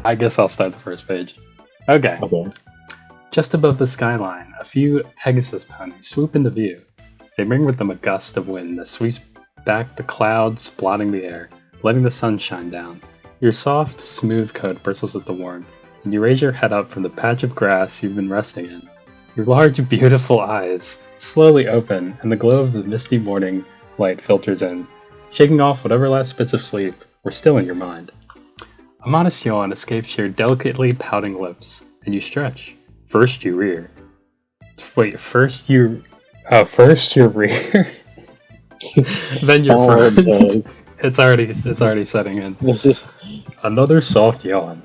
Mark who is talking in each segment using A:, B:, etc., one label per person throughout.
A: I guess I'll start the first page. Okay. Just above the skyline, a few Pegasus ponies swoop into view. They bring with them a gust of wind that sweeps back the clouds, blotting the air, letting the sun shine down. Your soft, smooth coat bristles with the warmth, and you raise your head up from the patch of grass you've been resting in. Your large, beautiful eyes slowly open, and the glow of the misty morning light filters in, shaking off whatever last bits of sleep were still in your mind. A modest yawn escapes your delicately pouting lips, and you stretch. First you rear. Wait, first you rear? Then your front. It's already setting in. Another soft yawn.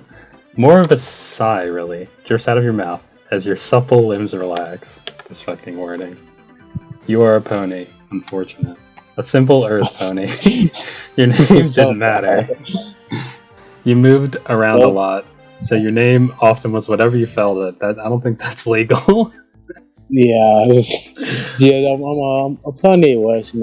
A: More of a sigh, really, drifts out of your mouth as your supple limbs relax. This fucking wording. You are a pony. Unfortunate. A simple earth pony. Your name didn't matter. You moved around a lot, so your name often was whatever you felt it. I don't think that's legal.
B: Yeah, a pony was,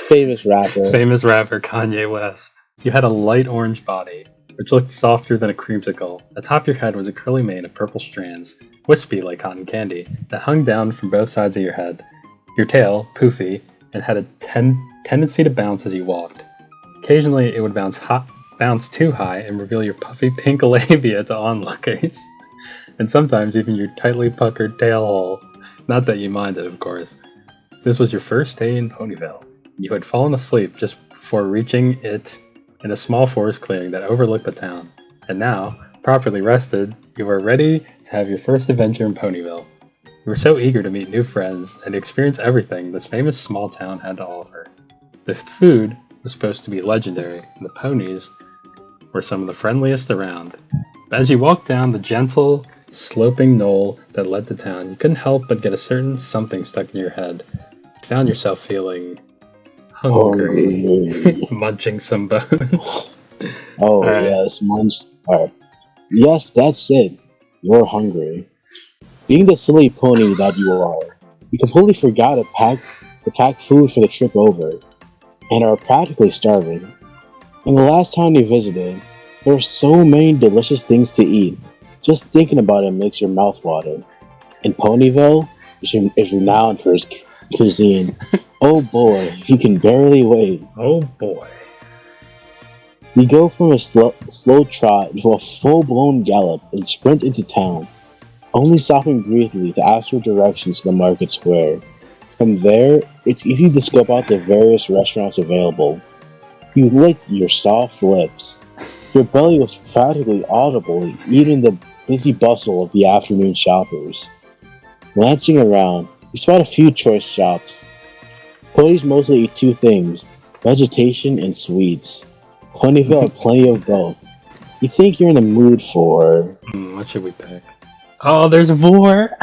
B: famous rapper.
A: Famous rapper Kanye West. You had a light orange body, which looked softer than a creamsicle. Atop your head was a curly mane of purple strands, wispy like cotton candy, that hung down from both sides of your head. Your tail, poofy, and had a tendency to bounce as you walked. Occasionally, it would bounce too high and reveal your puffy pink labia to onlookers. And sometimes even your tightly puckered tail hole. Not that you minded, of course. This was your first day in Ponyville. You had fallen asleep just before reaching it in a small forest clearing that overlooked the town. And now, properly rested, you were ready to have your first adventure in Ponyville. You were so eager to meet new friends and experience everything this famous small town had to offer. The food was supposed to be legendary, and the ponies were some of the friendliest around. But as you walked down the gentle, sloping knoll that led to town, you couldn't help but get a certain something stuck in your head. You found yourself feeling hungry. Munching some bones.
B: Oh, right. Yes, Alright. Yes, that's it. You're hungry. Being the silly pony that you are, you completely forgot to pack food for the trip over, and are practically starving. And the last time you visited, there were so many delicious things to eat. Just thinking about it makes your mouth water. And Ponyville is renowned for its cuisine. Oh boy, he can barely wait.
A: Oh boy.
B: We go from a slow trot to a full-blown gallop and sprint into town, only stopping briefly to ask for directions to the market square. From there, it's easy to scope out the various restaurants available. You licked your soft lips. Your belly was practically audible, even in the busy bustle of the afternoon shoppers. Glancing around, you spot a few choice shops. Ponies mostly eat two things, vegetation and sweets. Ponyville had plenty of both. You think you're in the mood for...
A: what should we pick? Oh, there's Vor!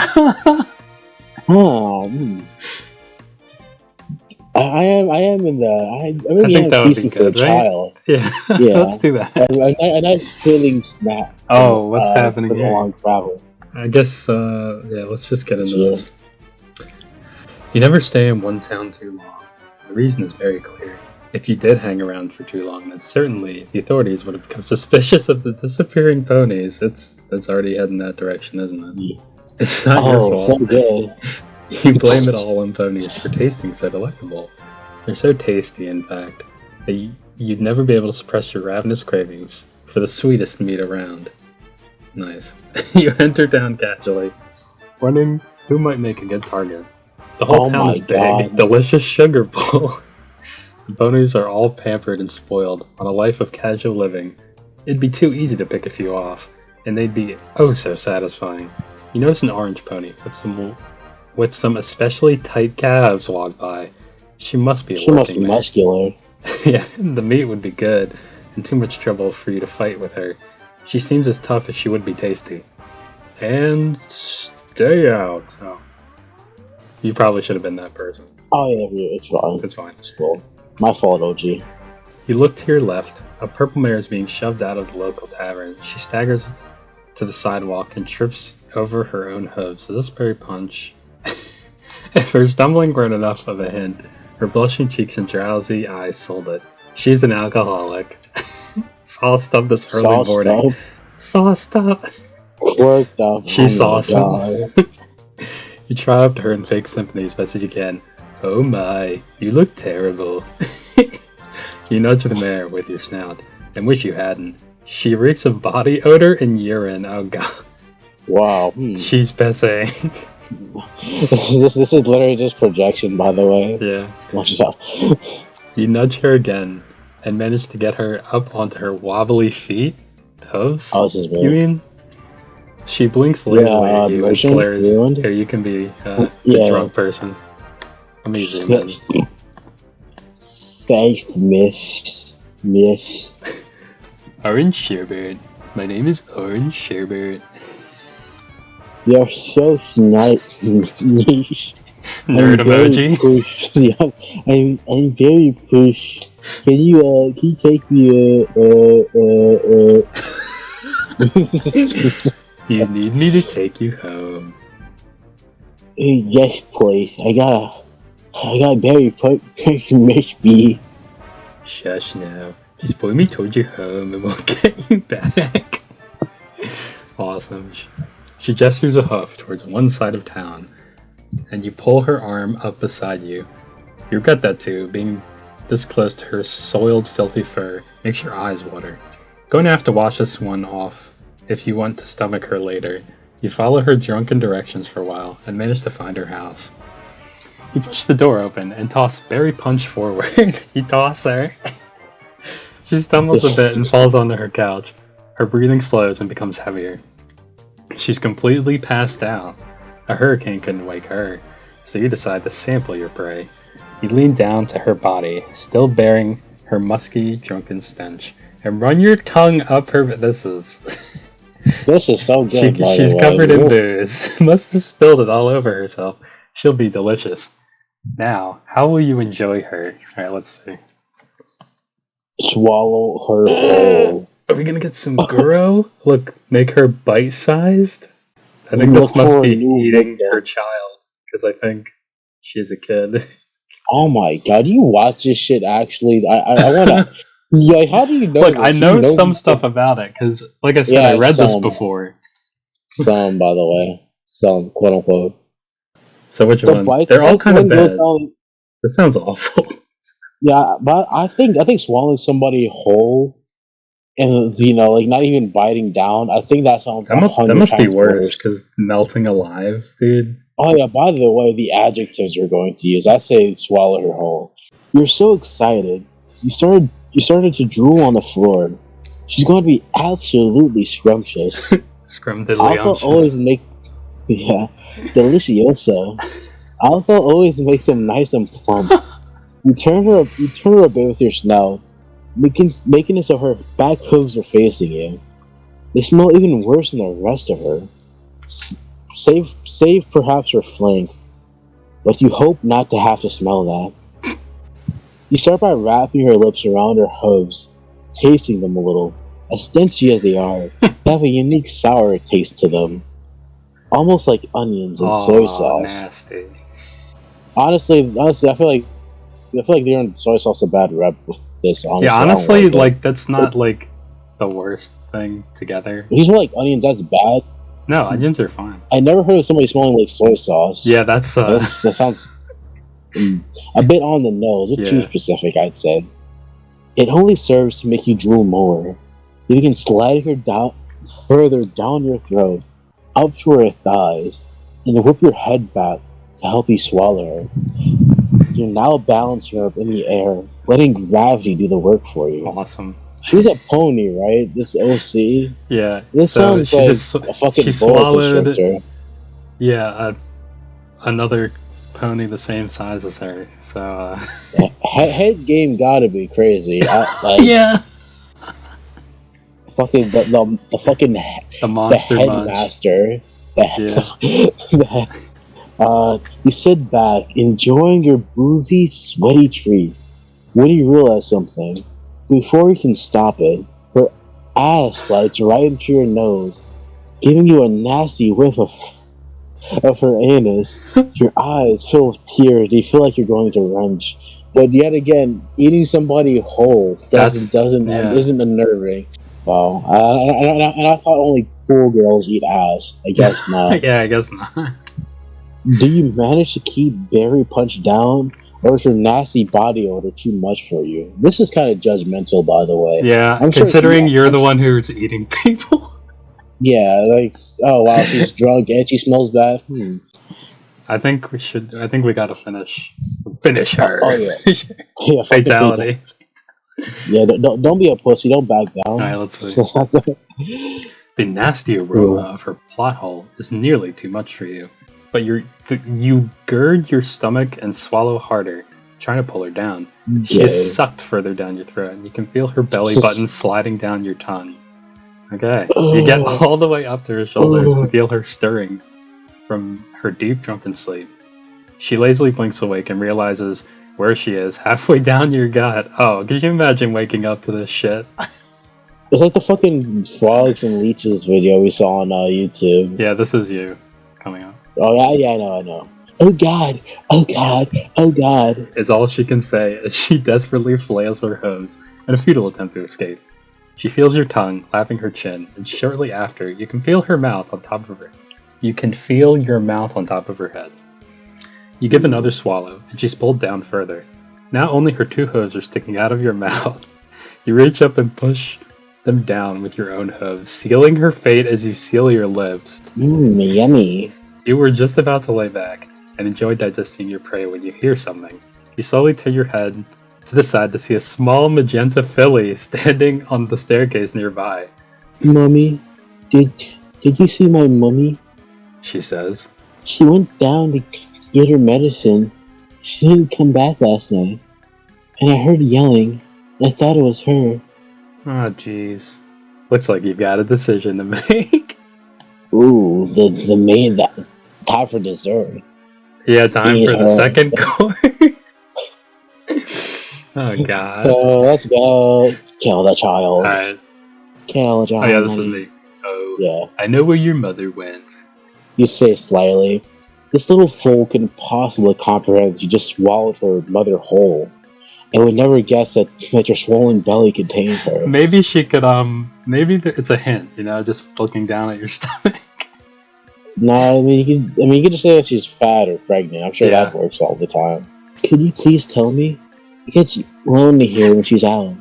B: I am in the... I'm
A: I think that would be good, right?
B: Child.
A: Yeah, let's do that.
B: A nice filling snack.
A: Oh, what's happening here?
B: Long travel.
A: I guess, let's just get into this. You never stay in one town too long. The reason is very clear. If you did hang around for too long, then certainly the authorities would have become suspicious of the disappearing ponies. It's already heading that direction, isn't it? It's not your fault.
B: So good.
A: You blame it all on ponies for tasting so delectable. They're so tasty, in fact, that you'd never be able to suppress your ravenous cravings for the sweetest meat around. Nice. You enter town casually, wondering who might make a good target. The whole town is big, delicious sugar bowl. The ponies are all pampered and spoiled on a life of casual living. It'd be too easy to pick a few off, and they'd be oh so satisfying. You notice an orange pony with some especially tight calves walk by. She must be
B: muscular.
A: Yeah, the meat would be good, and too much trouble for you to fight with her. She seems as tough as she would be tasty. And stay out. Oh. You probably should have been that person.
B: Oh yeah, it's fine.
A: It's fine.
B: It's cool. My fault, OG.
A: You look to your left. A purple mare is being shoved out of the local tavern. She staggers to the sidewalk and trips over her own hooves. Is this Berry Punch? If her stumbling weren't enough of a hint, her blushing cheeks and drowsy eyes sold it. She's an alcoholic. Sauced up this early morning. Sauced up.
B: Quirked up.
A: She's
B: oh my
A: awesome.
B: God.
A: You try up to her and fake sympathy as best as you can. Oh my, you look terrible. You nudge the mare with your snout and wish you hadn't. She reeks of body odor and urine. Oh god.
B: Wow.
A: She's pissing.
B: this is literally just projection, by the way.
A: Yeah.
B: Watch yourself.
A: You nudge her again and manage to get her up onto her wobbly feet. Hooves?
B: Oh, this is weird.
A: You mean? She blinks lazily at you and slurs.
B: Ruined?
A: Here, you can be the drunk person. Let me zoom in.
B: Thanks, Miss.
A: Orange Sherbert. My name is Orange Sherbert.
B: You're so nice.
A: Nerd emoji.
B: I'm very push. Can you take me
A: Do you need me to take you home?
B: Yes, please. I got very push, Miss B.
A: Shush now. Just point me towards your home and we'll get you back. Awesome. She gestures a hoof towards one side of town, and you pull her arm up beside you. You regret that too, being this close to her soiled, filthy fur makes your eyes water. Going to have to wash this one off if you want to stomach her later. You follow her drunken directions for a while and manage to find her house. You push the door open and toss Berry Punch forward. You toss her. She stumbles a bit and falls onto her couch. Her breathing slows and becomes heavier. She's completely passed out. A hurricane couldn't wake her, so you decide to sample your prey. You lean down to her body, still bearing her musky, drunken stench, and run your tongue up her... This is so good, She's covered in booze. Must have spilled it all over herself. She'll be delicious. Now, how will you enjoy her? Alright, let's see.
B: Swallow her whole.
A: Are we gonna get some guro? Look, make her bite-sized? I think this must be eating her child, because I think she's a kid.
B: Oh my god, you watch this shit actually? I wanna... Yeah, how do you know?
A: Look, I know some stuff about it, because, like I said, I read this before.
B: Some, by the way. Some, quote-unquote.
A: So which one? They're all kind of bad. This sounds awful.
B: Yeah, but I think swallowing somebody whole and like not even biting down, I think that sounds
A: that must be worse because melting alive, dude.
B: Oh yeah, by the way, the adjectives you're going to use, I say swallow her whole. You're so excited. You started to drool on the floor. She's going to be absolutely scrumptious. Alpha always delicioso. Alpha always makes them nice and plump. You turn her a bit with your snout, making it so her back hooves are facing you. They smell even worse than the rest of her. Save perhaps her flanks, but you hope not to have to smell that. You start by wrapping her lips around her hooves, tasting them a little. As stenchy as they are, they have a unique sour taste to them. Almost like onions and soy sauce.
A: Nasty.
B: Honestly, I feel like they're in soy sauce a bad rep with this. Honestly,
A: yeah, honestly, like that's not like the worst thing together.
B: If you smell like onions, that's bad.
A: No, onions are fine.
B: I never heard of somebody smelling like soy sauce.
A: Yeah, that
B: sounds a bit on the nose. Too specific, I'd say. It only serves to make you drool more. You can slide her down further down your throat, up to her thighs, and whip your head back to help you swallow her. You're now balancing her up in the air, letting gravity do the work for you.
A: Awesome.
B: She's a pony, right? This OC.
A: Yeah.
B: This sounds like a fucking
A: swallowed. Yeah, another pony the same size as her. So.
B: Head game gotta be crazy.
A: Yeah.
B: Fucking the
A: monster
B: headmaster. You sit back, enjoying your boozy, sweaty treat, when you realize something. Before you can stop it, her ass slides right into your nose, giving you a nasty whiff of her anus. Your eyes fill with tears. You feel like you're going to wrench. But yet again, eating somebody whole isn't unnerving. Wow. And I thought only cool girls eat ass. I guess not.
A: Yeah, I guess not.
B: Do you manage to keep Barry Punch down, or is your nasty body odor too much for you? This is kind of judgmental, by the way.
A: Yeah,
B: I'm sure
A: considering you're the one who's eating people.
B: Yeah, like, oh wow, she's drunk and she smells bad.
A: I think we gotta finish her.
B: Oh yeah, yeah, fucking
A: Fatality.
B: Yeah, don't be a pussy. Don't back down.
A: All right, let's see. The nasty aroma of her plot hole is nearly too much for you, but you gird your stomach and swallow harder, trying to pull her down. She is sucked further down your throat, and you can feel her belly button sliding down your tongue. Okay, you get all the way up to her shoulders and feel her stirring from her deep drunken sleep. She lazily blinks awake and realizes where she is, halfway down your gut. Oh, can you imagine waking up to this shit?
B: It's like the fucking frogs and leeches video we saw on YouTube.
A: Yeah, this is you coming up.
B: Oh yeah, I know. Oh god, oh god, oh god.
A: Is all she can say as she desperately flails her hose in a futile attempt to escape. She feels your tongue lapping her chin, and shortly after, you can feel her mouth on top of her. You can feel your mouth on top of her head. You give another swallow, and she's pulled down further. Now only her two hooves are sticking out of your mouth. You reach up and push them down with your own hooves, sealing her fate as you seal your lips.
B: Yummy.
A: You were just about to lay back and enjoy digesting your prey when you hear something. You slowly turn your head to the side to see a small magenta filly standing on the staircase nearby.
B: Mommy, did you see my mummy?
A: She says.
B: She went down to get her medicine. She didn't come back last night. And I heard yelling. I thought it was her.
A: Oh, jeez. Looks like you've got a decision to make.
B: Ooh, the main time for dessert.
A: Yeah, time for the second course. Oh, God.
B: Let's go. Kill the child.
A: Alright.
B: Kill the child.
A: Oh, yeah, this is me. Oh,
B: yeah.
A: I know where your mother went.
B: You say slyly. This little fool couldn't possibly comprehend that you just swallowed her mother whole. And would never guess that your swollen belly contained her.
A: Maybe she could, maybe it's a hint, just looking down at your stomach.
B: No, I mean, you can just say that she's fat or pregnant. I'm sure that works all the time. Could you please tell me? It gets lonely here when she's out,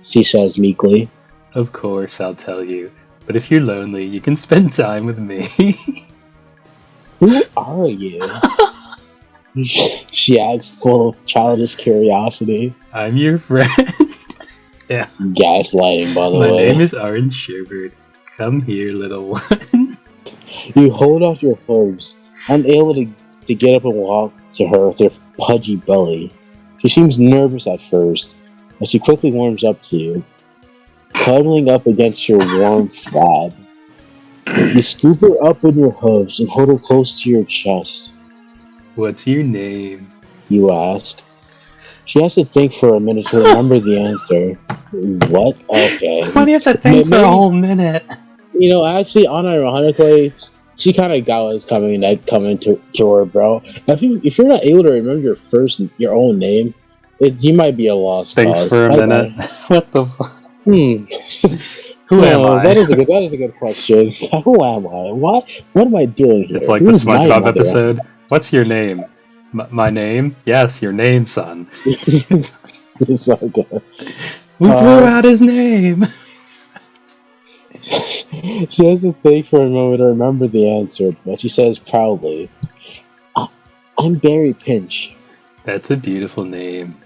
B: she says meekly.
A: Of course, I'll tell you. But if you're lonely, you can spend time with me.
B: Who are you? She asks, full of childish curiosity.
A: I'm your friend. Yeah.
B: Gaslighting, by the way.
A: My name is Orange Sherbert. Come here, little one.
B: You hold off your hooves, unable to get up and walk to her with your pudgy belly. She seems nervous at first, but she quickly warms up to you, cuddling up against your warm flab. You scoop her up in your hooves and hold her close to your chest.
A: What's your name?
B: You ask. She has to think for a minute to remember the answer. What? Okay.
A: Why do you have to think for a whole minute?
B: Actually, unironically, she kind of got what's coming to her, bro. If you're not able to remember your own name, you might be a lost cause.
A: Thanks for a minute. What the fuck?
B: Who am I? That is a good question. Who am I? What am I doing here?
A: It's like the SpongeBob episode. What's your name? My name? Yes, your name, son.
B: It's so good.
A: We threw out his name.
B: She has to think for a moment to remember the answer, but she says proudly, I'm Barry Pinch.
A: That's a beautiful name.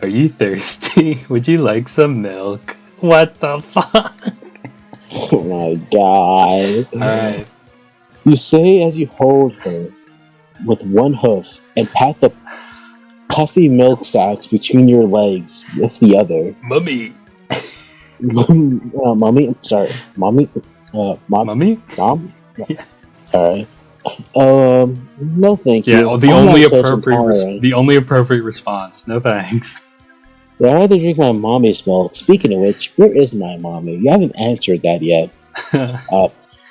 A: Are you thirsty? Would you like some milk? What the fuck?
B: Oh my god.
A: Alright.
B: You say as you hold her with one hoof and pat the puffy milk sacs between your legs with the other.
A: Mummy.
B: Mommy? Sorry. Mommy?
A: Mummy?
B: Mom?
A: Yeah.
B: Alright. No thank you.
A: Yeah, the only appropriate response. No thanks.
B: Yeah, I'd rather drink my mommy's milk. Speaking of which, where is my mommy? You haven't answered that yet.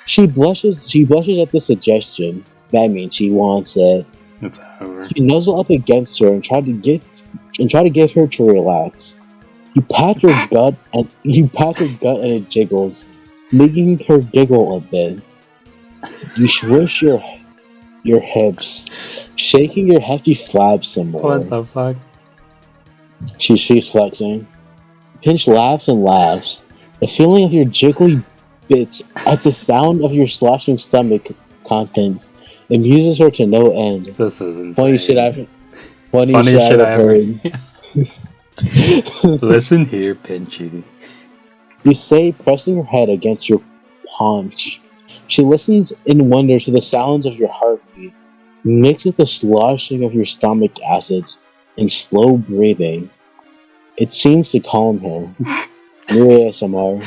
B: She blushes at the suggestion. That means she wants it.
A: It's over.
B: You nuzzle up against her and try to get her to relax. You pat her gut and it jiggles, making her giggle a bit. You swish your hips, shaking your hefty flabs some more.
A: What the fuck?
B: She's flexing. Pinch laughs and laughs. The feeling of your jiggly bits at the sound of your sloshing stomach contents amuses her to no end.
A: This is insane.
B: Funny shit I've heard.
A: Listen here, Pinchy.
B: You say, pressing her head against your paunch. She listens in wonder to the sounds of your heartbeat, mixed with the sloshing of your stomach acids and slow breathing. It seems to calm her. New ASMR.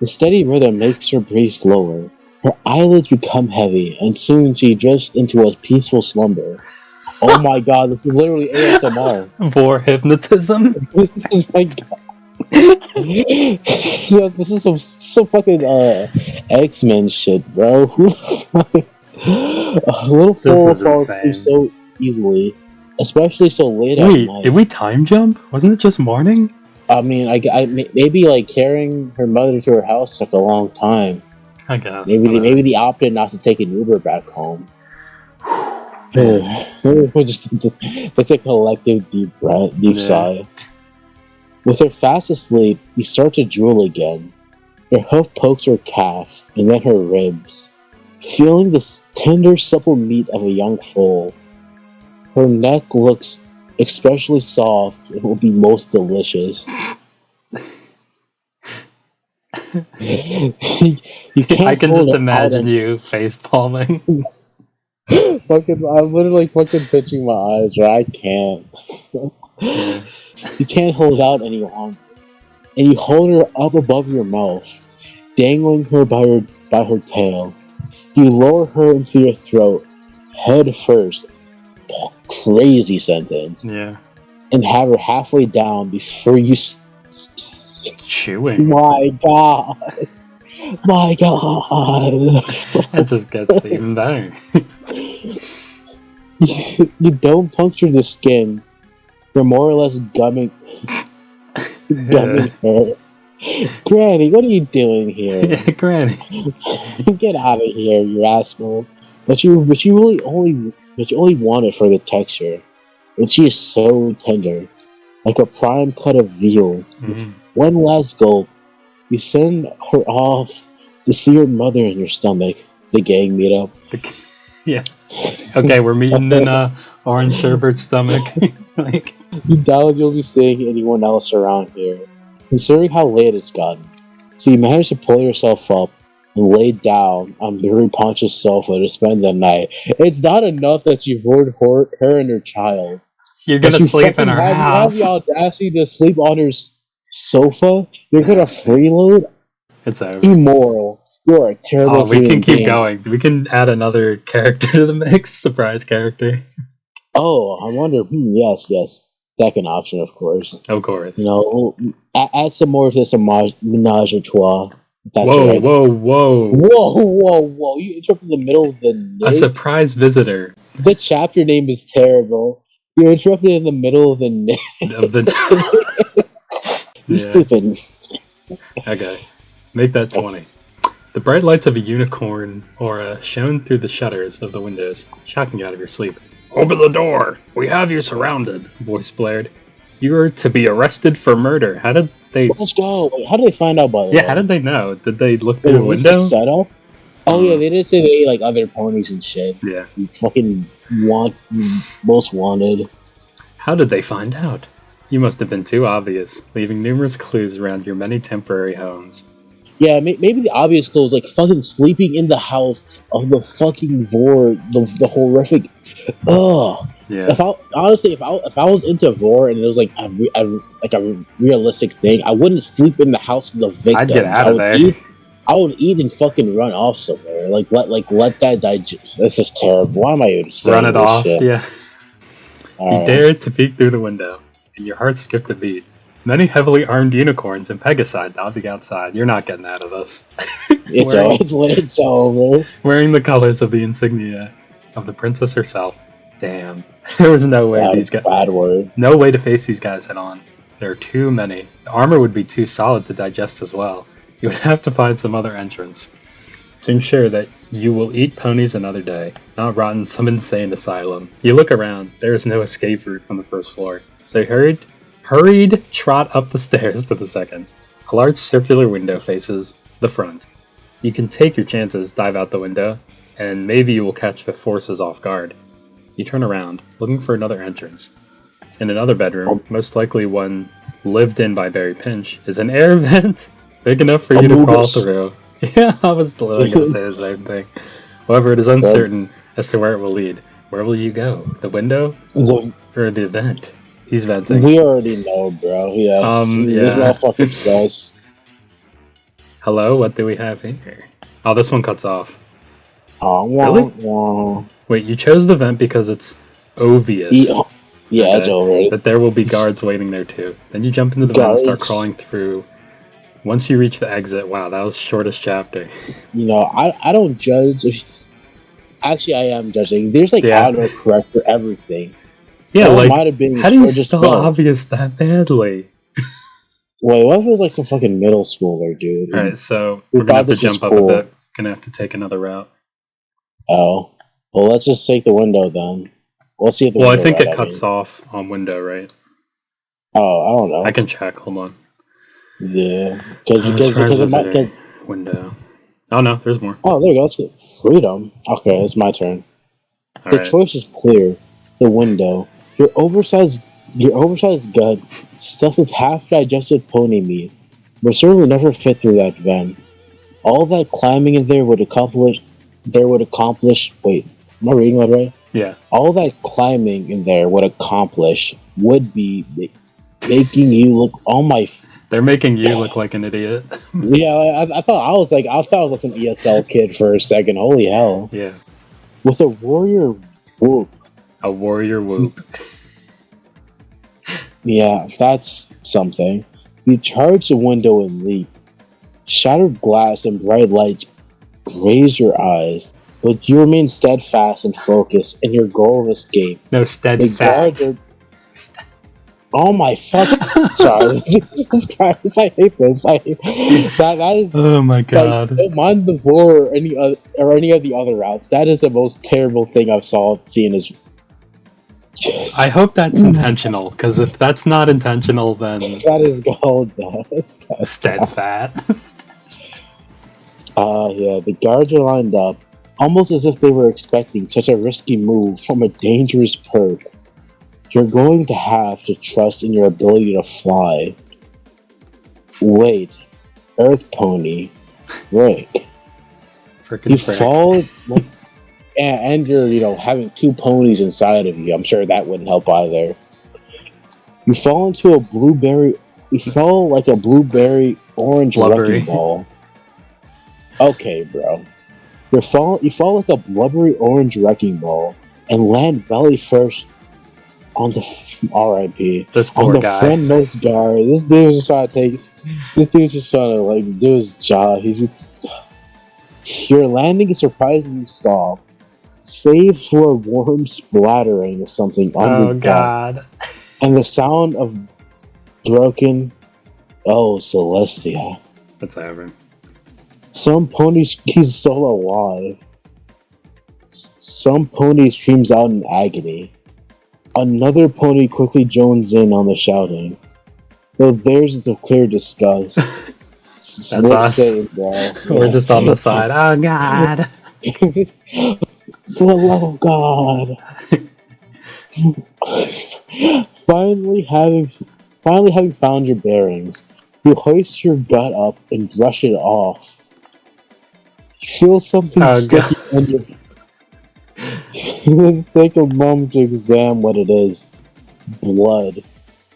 B: The steady rhythm makes her breathe slower. Her eyelids become heavy, and soon she drifts into a peaceful slumber. Oh my god, this is literally ASMR.
A: For hypnotism?
B: This is my god. This is some fucking X-Men shit, bro. A little fool falls asleep so easily, especially so late at night.
A: Wait, did we time jump? Wasn't it just morning?
B: I mean, I maybe like carrying her mother to her house took a long time.
A: I guess.
B: Maybe they opted not to take an Uber back home. That's a collective deep sigh. With her fast asleep, you start to drool again. Your hoof pokes her calf, and then her ribs. Feeling the tender, supple meat of a young foal. Her neck looks especially soft and will be most delicious.
A: I can just imagine you face palming.
B: I'm literally fucking pitching my eyes, right? I can't.
A: Yeah.
B: You can't hold out any longer, and you hold her up above your mouth, dangling her by her tail. You lower her into your throat, head first. Crazy sentence.
A: Yeah.
B: And have her halfway down before you.
A: Chewing.
B: My god. My god.
A: That just gets even better.
B: You don't puncture the skin. You're more or less gumming her. Granny, what are you doing here?
A: Yeah, Granny.
B: Get out of here, you asshole. But you only want it for the texture. And she is so tender. Like a prime cut of veal. With one last gulp, you send her off to see your mother in your stomach. The gang meet up.
A: Yeah. Okay, we're meeting in Orange Sherbert's stomach. Like,
B: you doubt you'll be seeing anyone else around here, considering how late it's gotten. So you manage to pull yourself up and lay down on the very ponchous sofa to spend the night. It's not enough that you've lured her and her child.
A: You're gonna sleep in her house.
B: You have the audacity to sleep on her sofa? You're gonna freeload?
A: It's over.
B: Immoral. You are a terrible
A: we can keep going. We can add another character to the mix. Surprise character.
B: Oh, I wonder. Yes. Second option, of course.
A: Of course.
B: You know, add some more to this menage a trois.
A: Whoa!
B: You interrupted in the middle of the night?
A: A surprise visitor.
B: The chapter name is terrible. You interrupted in the middle of the night. You stupid.
A: Okay. Make that 20. The bright lights of a unicorn aura shone through the shutters of the windows, shocking you out of your sleep. Open the door! We have you surrounded, voice blared. You are to be arrested for murder. How did they...
B: Let's go! Wait, how did they find out, by the way?
A: Yeah, how did they know? Did they look through the window?
B: Setup? Oh yeah, they did say they ate like other ponies and shit.
A: Yeah.
B: You fucking most wanted.
A: How did they find out? You must have been too obvious, leaving numerous clues around your many temporary homes.
B: Yeah, maybe the obvious clue is like fucking sleeping in the house of the fucking vor, the horrific. Ugh.
A: Yeah.
B: If I was into vor and it was like a realistic thing, I wouldn't sleep in the house of the victim.
A: I'd get out of there.
B: I would eat and fucking run off somewhere. Let that digest. This is terrible. Why am I even saying
A: Run it
B: this
A: off.
B: shit?
A: Yeah. You dared to peek through the window, and your heart skipped a beat. Many heavily armed unicorns and pegasi dotting outside. You're not getting out of this.
B: It's over.
A: Wearing the colors of the insignia of the princess herself. Damn. There was no way
B: Bad word.
A: No way to face these guys head on. There are too many. The armor would be too solid to digest as well. You would have to find some other entrance. To ensure that you will eat ponies another day, not rot in some insane asylum. You look around, there is no escape route from the first floor. So you hurried trot up the stairs to the second. A large circular window faces the front. You can take your chances, dive out the window, and maybe you will catch the forces off guard. You turn around, looking for another entrance. In another bedroom, most likely one lived in by Barry Pinch, is an air vent big enough for you to crawl through. Yeah, I was literally going to say the same thing. However, it is uncertain as to where it will lead. Where will you go? The window? Or the vent? He's venting.
B: We already know, bro. Yeah. This motherfucker does.
A: Hello, what do we have here? Oh, this one cuts off.
B: Really?
A: Wait, you chose the vent because it's obvious.
B: Yeah, it's over.
A: That there will be guards waiting there too. Then you jump into the vent and start crawling through. Once you reach the exit, wow, that was the shortest chapter.
B: You know, I don't judge. Actually, I am judging. There's like autocorrect for everything.
A: Yeah,
B: that
A: like,
B: might have been
A: how do you spell obvious that badly?
B: Wait, what if it was like some fucking middle schooler, dude?
A: Alright, so we're gonna have to jump up a bit. Gonna have to take another route.
B: Oh. Well, let's just take the window then. Let's see if the
A: window I think it cuts off on window, right?
B: Oh, I don't know.
A: I can check, hold on.
B: Yeah. Because it might...
A: Window. Oh no, there's more.
B: Oh, there you go. That's good. Freedom. Okay, it's my turn. The choice is clear. The window. Your oversized gut stuffed with half-digested pony meat would certainly never fit through that vent. All that climbing in there would accomplish... Wait, am I reading that right?
A: Yeah.
B: All that climbing in there would accomplish would be making you look... Oh my...
A: They're making you look like an idiot.
B: Yeah, I thought I was like some ESL kid for a second. Holy hell.
A: Yeah.
B: With a warrior whoop.
A: A warrior whoop.
B: Yeah, that's something. You charge the window and leap. Shattered glass and bright lights graze your eyes, but you remain steadfast and focused in your goal of escape.
A: No, steadfast.
B: Oh my fuck! Sorry, Jesus Christ! I hate this. That is.
A: Oh my god!
B: Like, don't mind the vor or any of the other routes. That is the most terrible thing I've seen. Is.
A: I hope that's intentional, because if that's not intentional, then
B: that is gold.
A: Steadfast.
B: Yeah. The guards are lined up, almost as if they were expecting such a risky move from a dangerous perk. You're going to have to trust in your ability to fly. Wait, Earth Pony, Rick.
A: Freaking Frick.
B: Fall, and you're having two ponies inside of you. I'm sure that wouldn't help either. You fall into a blueberry. You fall like a blueberry orange wrecking ball. Okay, bro. You fall like a blubbery orange wrecking ball and land belly first. On the R.I.P.
A: This poor guy.
B: Friendless guard. This dude's just trying to do his job. Your landing is surprisingly soft, save for a warm splattering of something on the
A: god.
B: And the sound of broken. Oh, Celestia.
A: What's happening?
B: Some ponies. He's still alive. Some pony screams out in agony. Another pony quickly joins in on the shouting. Though theirs is of clear disgust.
A: That's us. We're just on the side. Oh god.
B: For the love of God. Finally having found your bearings, you hoist your gut up and brush it off. You feel something sticky under. Let's take a moment to examine what it is. Blood.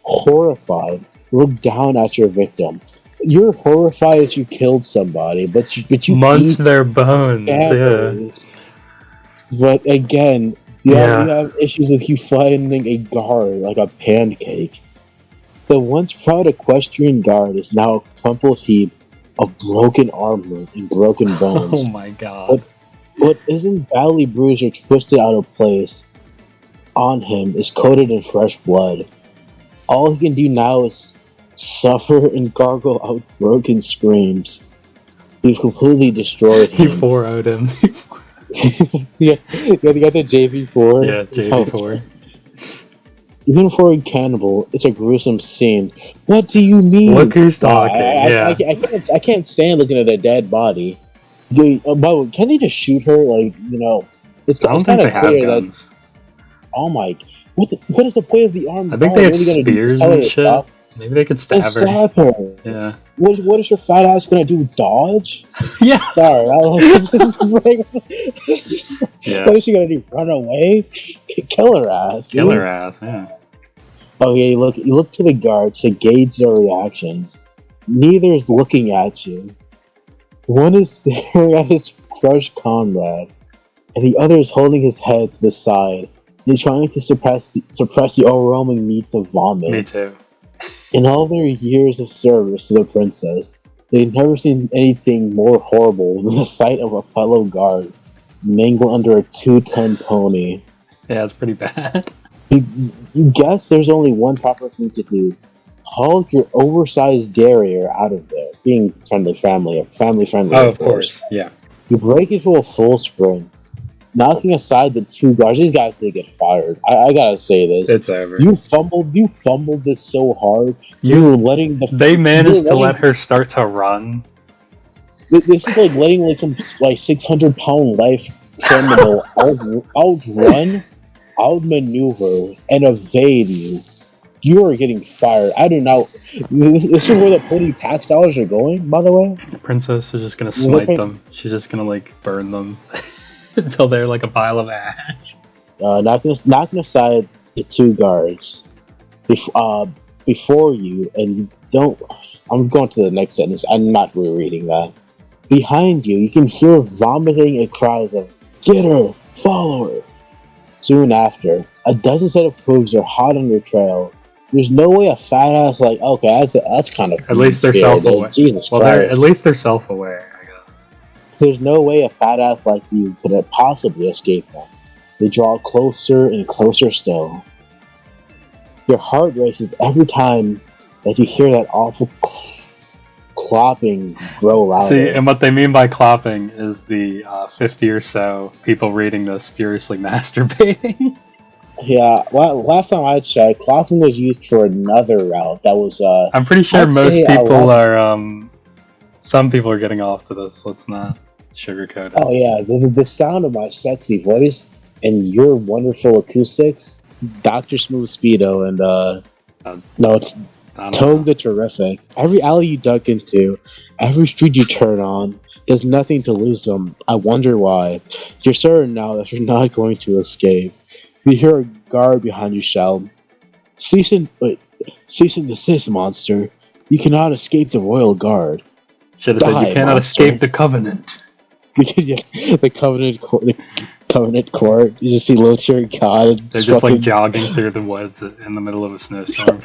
B: Horrified, look down at your victim. You're horrified as you killed somebody, but you
A: munch their bones.
B: Yeah. But again, you have issues with you finding a guard like a pancake. The once proud equestrian guard is now a crumpled heap of broken armor and broken bones.
A: Oh my god.
B: What isn't badly bruised or twisted out of place on him is coated in fresh blood. All he can do now is suffer and gargle out broken screams. We've completely destroyed
A: He
B: him.
A: 4-0'd him.
B: Yeah, they got the JV4.
A: Yeah, JV4.
B: Even for a cannibal, it's a gruesome scene. What do you mean?
A: Look who's talking. Yeah.
B: I can't stand looking at a dead body. By the way, can they just shoot her? Like, it's
A: I don't think
B: kind
A: they
B: of
A: have
B: clear
A: guns.
B: that. Oh my! What is the point of the armed
A: I think
B: guard?
A: they have
B: What are you gonna do?
A: spears
B: Tell her
A: and
B: to
A: shit.
B: stop?
A: Maybe they could
B: Then
A: stab her.
B: stab her.
A: Yeah.
B: What is your fat ass gonna do? Dodge?
A: Yeah.
B: Sorry,
A: Yeah.
B: what is she gonna do? Run away? Kill her ass.
A: Kill
B: dude.
A: her ass, yeah.
B: Oh yeah, you look to the guards to gauge their reactions. Neither is looking at you. One is staring at his crushed comrade, and the other is holding his head to the side. They're trying to suppress the overwhelming need to vomit.
A: Me too.
B: In all their years of service to the princess, they'd never seen anything more horrible than the sight of a fellow guard mangled under a 2-ton pony.
A: Yeah, it's pretty bad.
B: You guess there's only one proper thing to do. Haul your oversized derriere out of there. Being family friendly.
A: Oh, of course. Yeah.
B: You break into a full sprint, knocking aside the two guards. These guys did get fired. I gotta say this.
A: It's over.
B: You fumbled this so hard. You were letting
A: They managed to let her start to run.
B: This is like letting like some 600-pound life criminal outrun, outmaneuver, and evade you. You are getting fired. I do not. This is where the pony tax dollars are going. By the way,
A: The princess is just gonna smite them. She's just gonna burn them until they're like a pile of ash.
B: knocking aside the two guards before you, and don't. I'm going to the next sentence. I'm not rereading that. Behind you, you can hear vomiting and cries of "Get her! Follow her!" Soon after, a dozen set of hooves are hot on your trail. There's no way a fat ass okay, that's kind of
A: At least they're
B: scary,
A: self-aware.
B: Jesus
A: Well,
B: Christ.
A: at least they're self-aware, I guess.
B: There's no way a fat ass like you could have possibly escape them. They draw closer and closer still. Your heart races every time that you hear that awful clopping grow louder.
A: See, and what they mean by clopping is the 50 or so people reading this furiously masturbating.
B: Yeah, well, last time I checked, clopping was used for another route. That was,
A: I'm pretty sure most people are, some people are getting off to this. Let's not sugarcoat it.
B: Oh yeah, the sound of my sexy voice and your wonderful acoustics, Dr. Smooth Speedo and, no, it's Toad the Terrific. Every alley you duck into, every street you turn on, there's nothing to lose them. I wonder why. You're certain now that you're not going to escape. You hear a guard behind you shout, Cease and desist, monster. You cannot escape the royal guard.
A: Should have said, you cannot
B: monster.
A: escape the covenant.
B: the covenant court. You just see little cheery god.
A: They're just jogging through the woods in the middle of a snowstorm.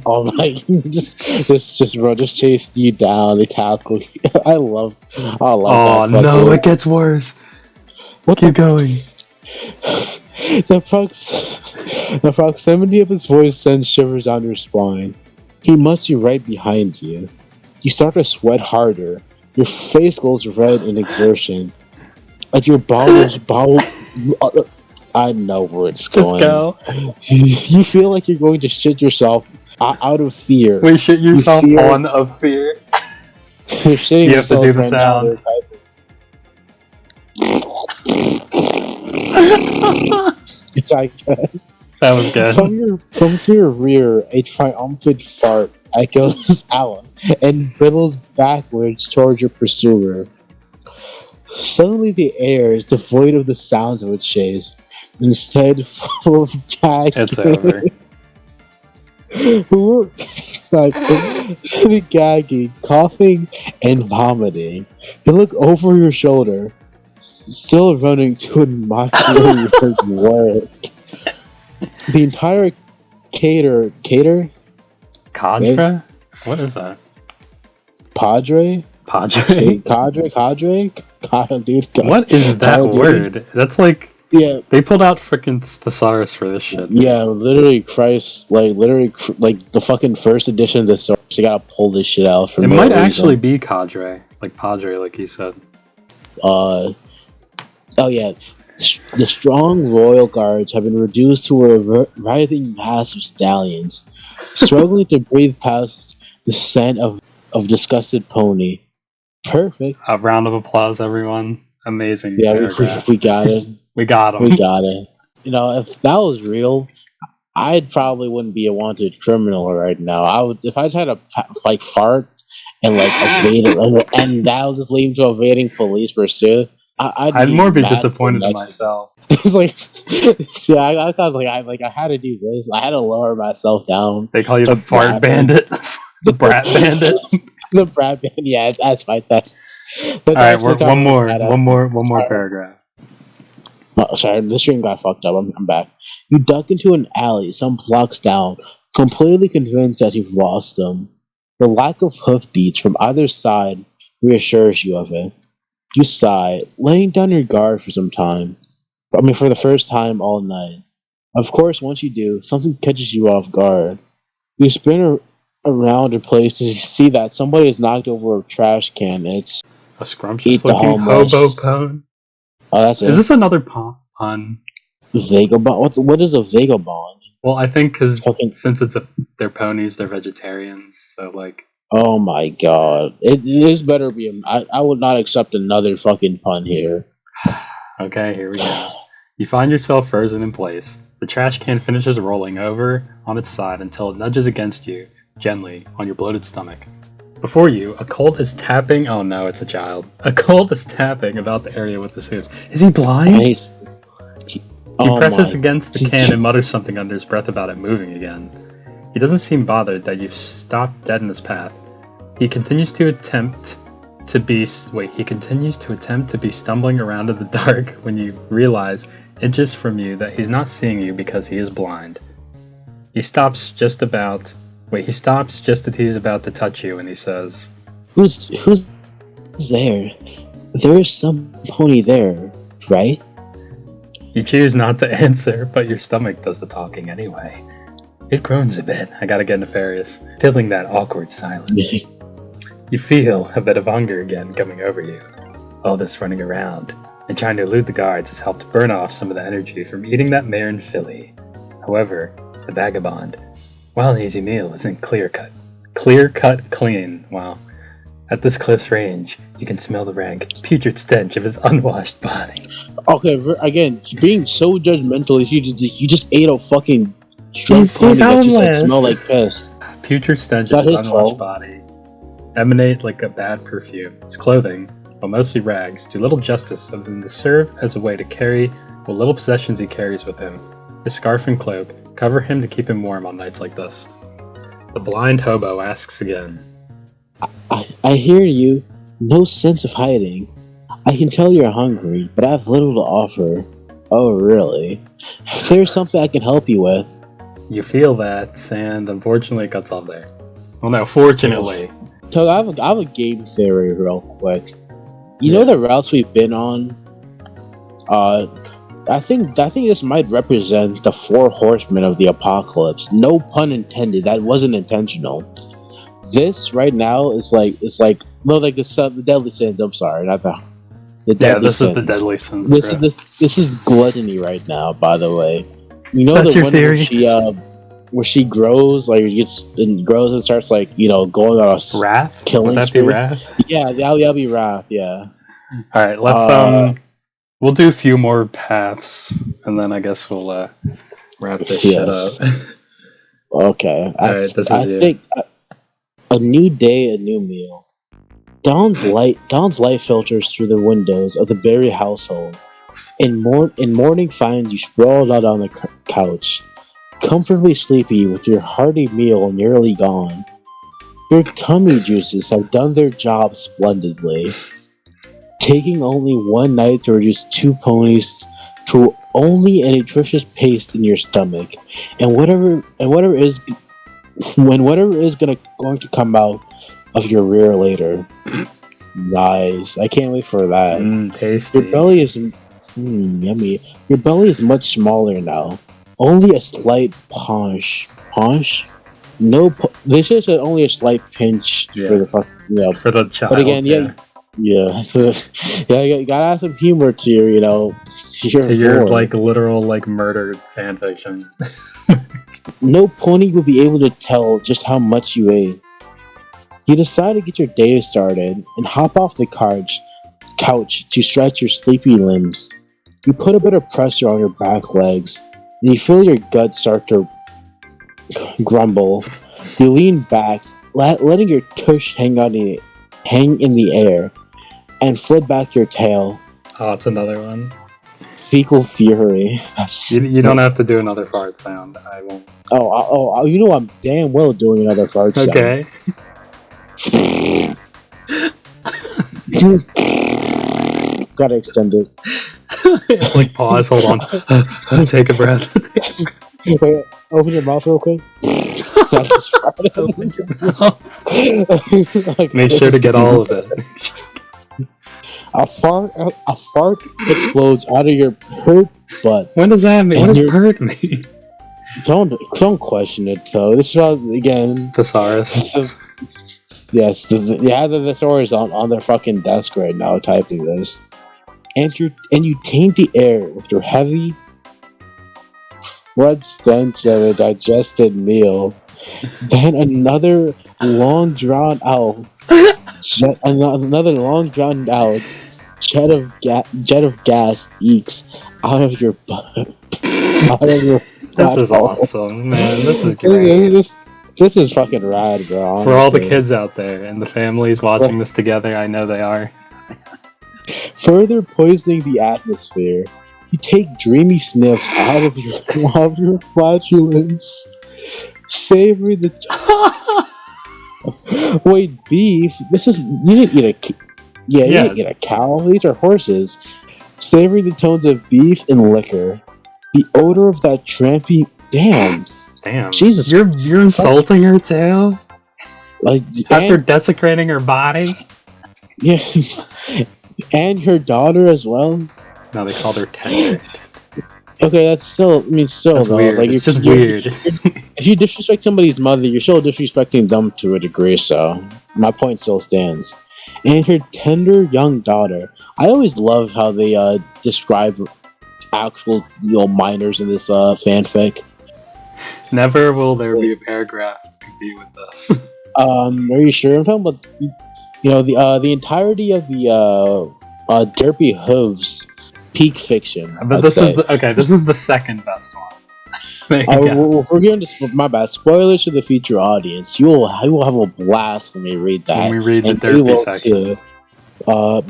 B: Oh my! Just chase you down. They tackle you. I love.
A: Oh
B: that
A: no! It gets worse. Keep going.
B: The proximity of his voice sends shivers down your spine. He must be right behind you. You start to sweat harder. Your face glows red in exertion. Like your bowels. I know where it's going.
A: Just go.
B: You feel like you're going to shit yourself out of fear.
A: Wait, shit yourself on of fear.
B: You're shitting
A: You have to do the
B: right
A: sound.
B: It's like
A: that was good.
B: From your rear, a triumphant fart echoes out and billows backwards towards your pursuer. Suddenly, the air is devoid of the sounds of a chase, instead full of gagging.
A: It's over.
B: Gagging, coughing, and vomiting. You look over your shoulder, still running to admire your work. The entire cadre?
A: Cadre? What is that?
B: Padre?
A: Padre?
B: Cadre? Dude,
A: what is that word? That's like
B: Yeah,
A: They pulled out freaking thesaurus for this shit.
B: yeah, literally, Christ, like the fucking first edition of the Source, they gotta pull this shit out for
A: It
B: no
A: might
B: reason.
A: actually be cadre, like you said.
B: Oh yeah, the strong royal guards have been reduced to a writhing mass of stallions, struggling to breathe past the scent of disgusted pony. Perfect.
A: A round of applause, everyone. Amazing
B: Yeah,
A: paragraph.
B: we got it.
A: We got him.
B: We got it. You know, if that was real, I probably wouldn't be a wanted criminal right now. I would, if I tried to like fart and like evade it, and that would just lead to evading police pursuit.
A: I'd more be
B: mad
A: disappointed in
B: next-
A: myself.
B: It's like, yeah, I thought I had to do this. I had to lower myself down.
A: They call you the
B: The
A: fart
B: brat
A: bandit, the brat bandit.
B: The Brad Band, yeah, that's my best.
A: All right, one more paragraph.
B: Oh, sorry, the stream got fucked up. I'm back. You duck into an alley some blocks down, completely convinced that you've lost them. The lack of hoofbeats from either side reassures you of it. You sigh, laying down your guard for some time. For the first time all night. Of course, once you do, something catches you off guard. You spin around in place and you see that somebody has knocked over a trash can. It's
A: A scrumptious-looking hobo pone.
B: Oh, that's it.
A: Is this another pun?
B: Vagabond? What is a vagabond?
A: Well, I think because since they're ponies, they're vegetarians. So like.
B: Oh my god! This better be. I would not accept another fucking pun here.
A: Okay, here we go. You find yourself frozen in place. The trash can finishes rolling over on its side until it nudges against you, gently, on your bloated stomach. Before you, a cult is tapping. Oh no, it's a child. A cult is tapping about the area with his hooves. Is he blind? He presses against the can and mutters something under his breath about it moving again. He doesn't seem bothered that you've stopped dead in his path. He continues to attempt to be stumbling around in the dark when you realize, inches from you, that he's not seeing you because he is blind. He stops just as he's about to touch you, and he says,
B: Who's there? There is some pony there, right?
A: You choose not to answer, but your stomach does the talking anyway. It groans a bit. I gotta get nefarious. Filling that awkward silence. You feel a bit of hunger again coming over you. All this running around and trying to elude the guards has helped burn off some of the energy from eating that mare and filly. However, the vagabond, while an easy meal, isn't clear-cut clean. Wow. At this close range, you can smell the rank, putrid stench of his unwashed body.
B: Okay, again, being so judgmental, you just ate a fucking strong pony
A: he's
B: that just like smell like piss.
A: Putrid stench of his unwashed body emanate like a bad perfume. His clothing, while mostly rags, do little justice other than to serve as a way to carry what little possessions he carries with him. His scarf and cloak cover him to keep him warm on nights like this. The blind hobo asks again.
B: I hear you. No sense of hiding. I can tell you're hungry, but I have little to offer. Oh, really? If there's something I can help you with.
A: You feel that, and unfortunately it cuts off there. Well, no, fortunately.
B: So I have a game theory real quick. You know the routes we've been on? I think this might represent the 4 horsemen of the apocalypse. No pun intended. That wasn't intentional. This right now is like the deadly sins. I'm sorry, not the deadly sins.
A: Is the deadly sins.
B: This is gluttony right now. By the way, you know the one where she grows, like grows and starts like going on a
A: wrath.
B: Killing
A: Would that
B: spree.
A: be wrath?
B: Yeah, that'll be wrath. Yeah.
A: All right, let's we'll do a few more paths, and then I guess we'll wrap this shit up.
B: Okay.
A: I
B: think a new day, a new meal. Dawn's light filters through the windows of the Berry household. In morning finds you sprawled out on the couch, comfortably sleepy with your hearty meal nearly gone. Your tummy juices have done their job splendidly, taking only one night to reduce 2 ponies to only a nutritious paste in your stomach, and whatever is going to come out of your rear later. Nice. I can't wait for that.
A: Tasty.
B: Yummy. Your belly is much smaller now. Only a slight punch. No, this is only a slight pinch for
A: Yeah.
B: the fuck,
A: For the child.
B: But again, yeah. Yeah, you gotta have some humor to your,
A: To your like literal like murder fan fiction.
B: No pony will be able to tell just how much you ate. You decide to get your day started and hop off the couch to stretch your sleepy limbs. You put a bit of pressure on your back legs, and you feel your gut start to grumble. You lean back, letting your tush hang in the air, and flip back your tail.
A: Oh, it's another one.
B: Fecal fury.
A: You don't have to do another fart sound. I won't.
B: You know I'm damn well doing another fart sound.
A: Okay.
B: Gotta extend it.
A: Like pause, hold on. Take a breath.
B: Wait, open your mouth real quick.
A: Make sure to get all of it.
B: A fart explodes out of your pert butt.
A: What does that mean? What does pert mean?
B: Don't question it though. This is again
A: Thesaurus.
B: Yes, the thesaurus on their fucking desk right now typing this. And you taint the air with your heavy blood stench of a digested meal. Then another long drawn out jet of gas ekes out of your butt.
A: This is awesome, man. This is great.
B: This is fucking rad, bro. Honestly.
A: For all the kids out there and the families watching this together, I know they are.
B: Further poisoning the atmosphere, you take dreamy sniffs out of your flatulence. Savory the wait, beef. This is you didn't eat you didn't eat a cow. These are horses. Savory the tones of beef and liquor. The odor of that trampy damn, Jesus,
A: you're insulting her too.
B: Like
A: after desecrating her body.
B: Yeah, and her daughter as well.
A: No, they called her tender.
B: Okay, that's still. That's though,
A: weird.
B: Like
A: it's just weird.
B: If you disrespect somebody's mother, you're still disrespecting them to a degree. So my point still stands. And her tender young daughter. I always love how they describe actual minors in this fanfic.
A: Never will there be a paragraph to compete with this.
B: Are you sure? I'm talking about the entirety of the Derpy Hooves peak fiction.
A: But this is the second best one.
B: If we're getting to my bad spoilers to the future audience, you will have a blast when we read that.
A: When we read the Derpy section.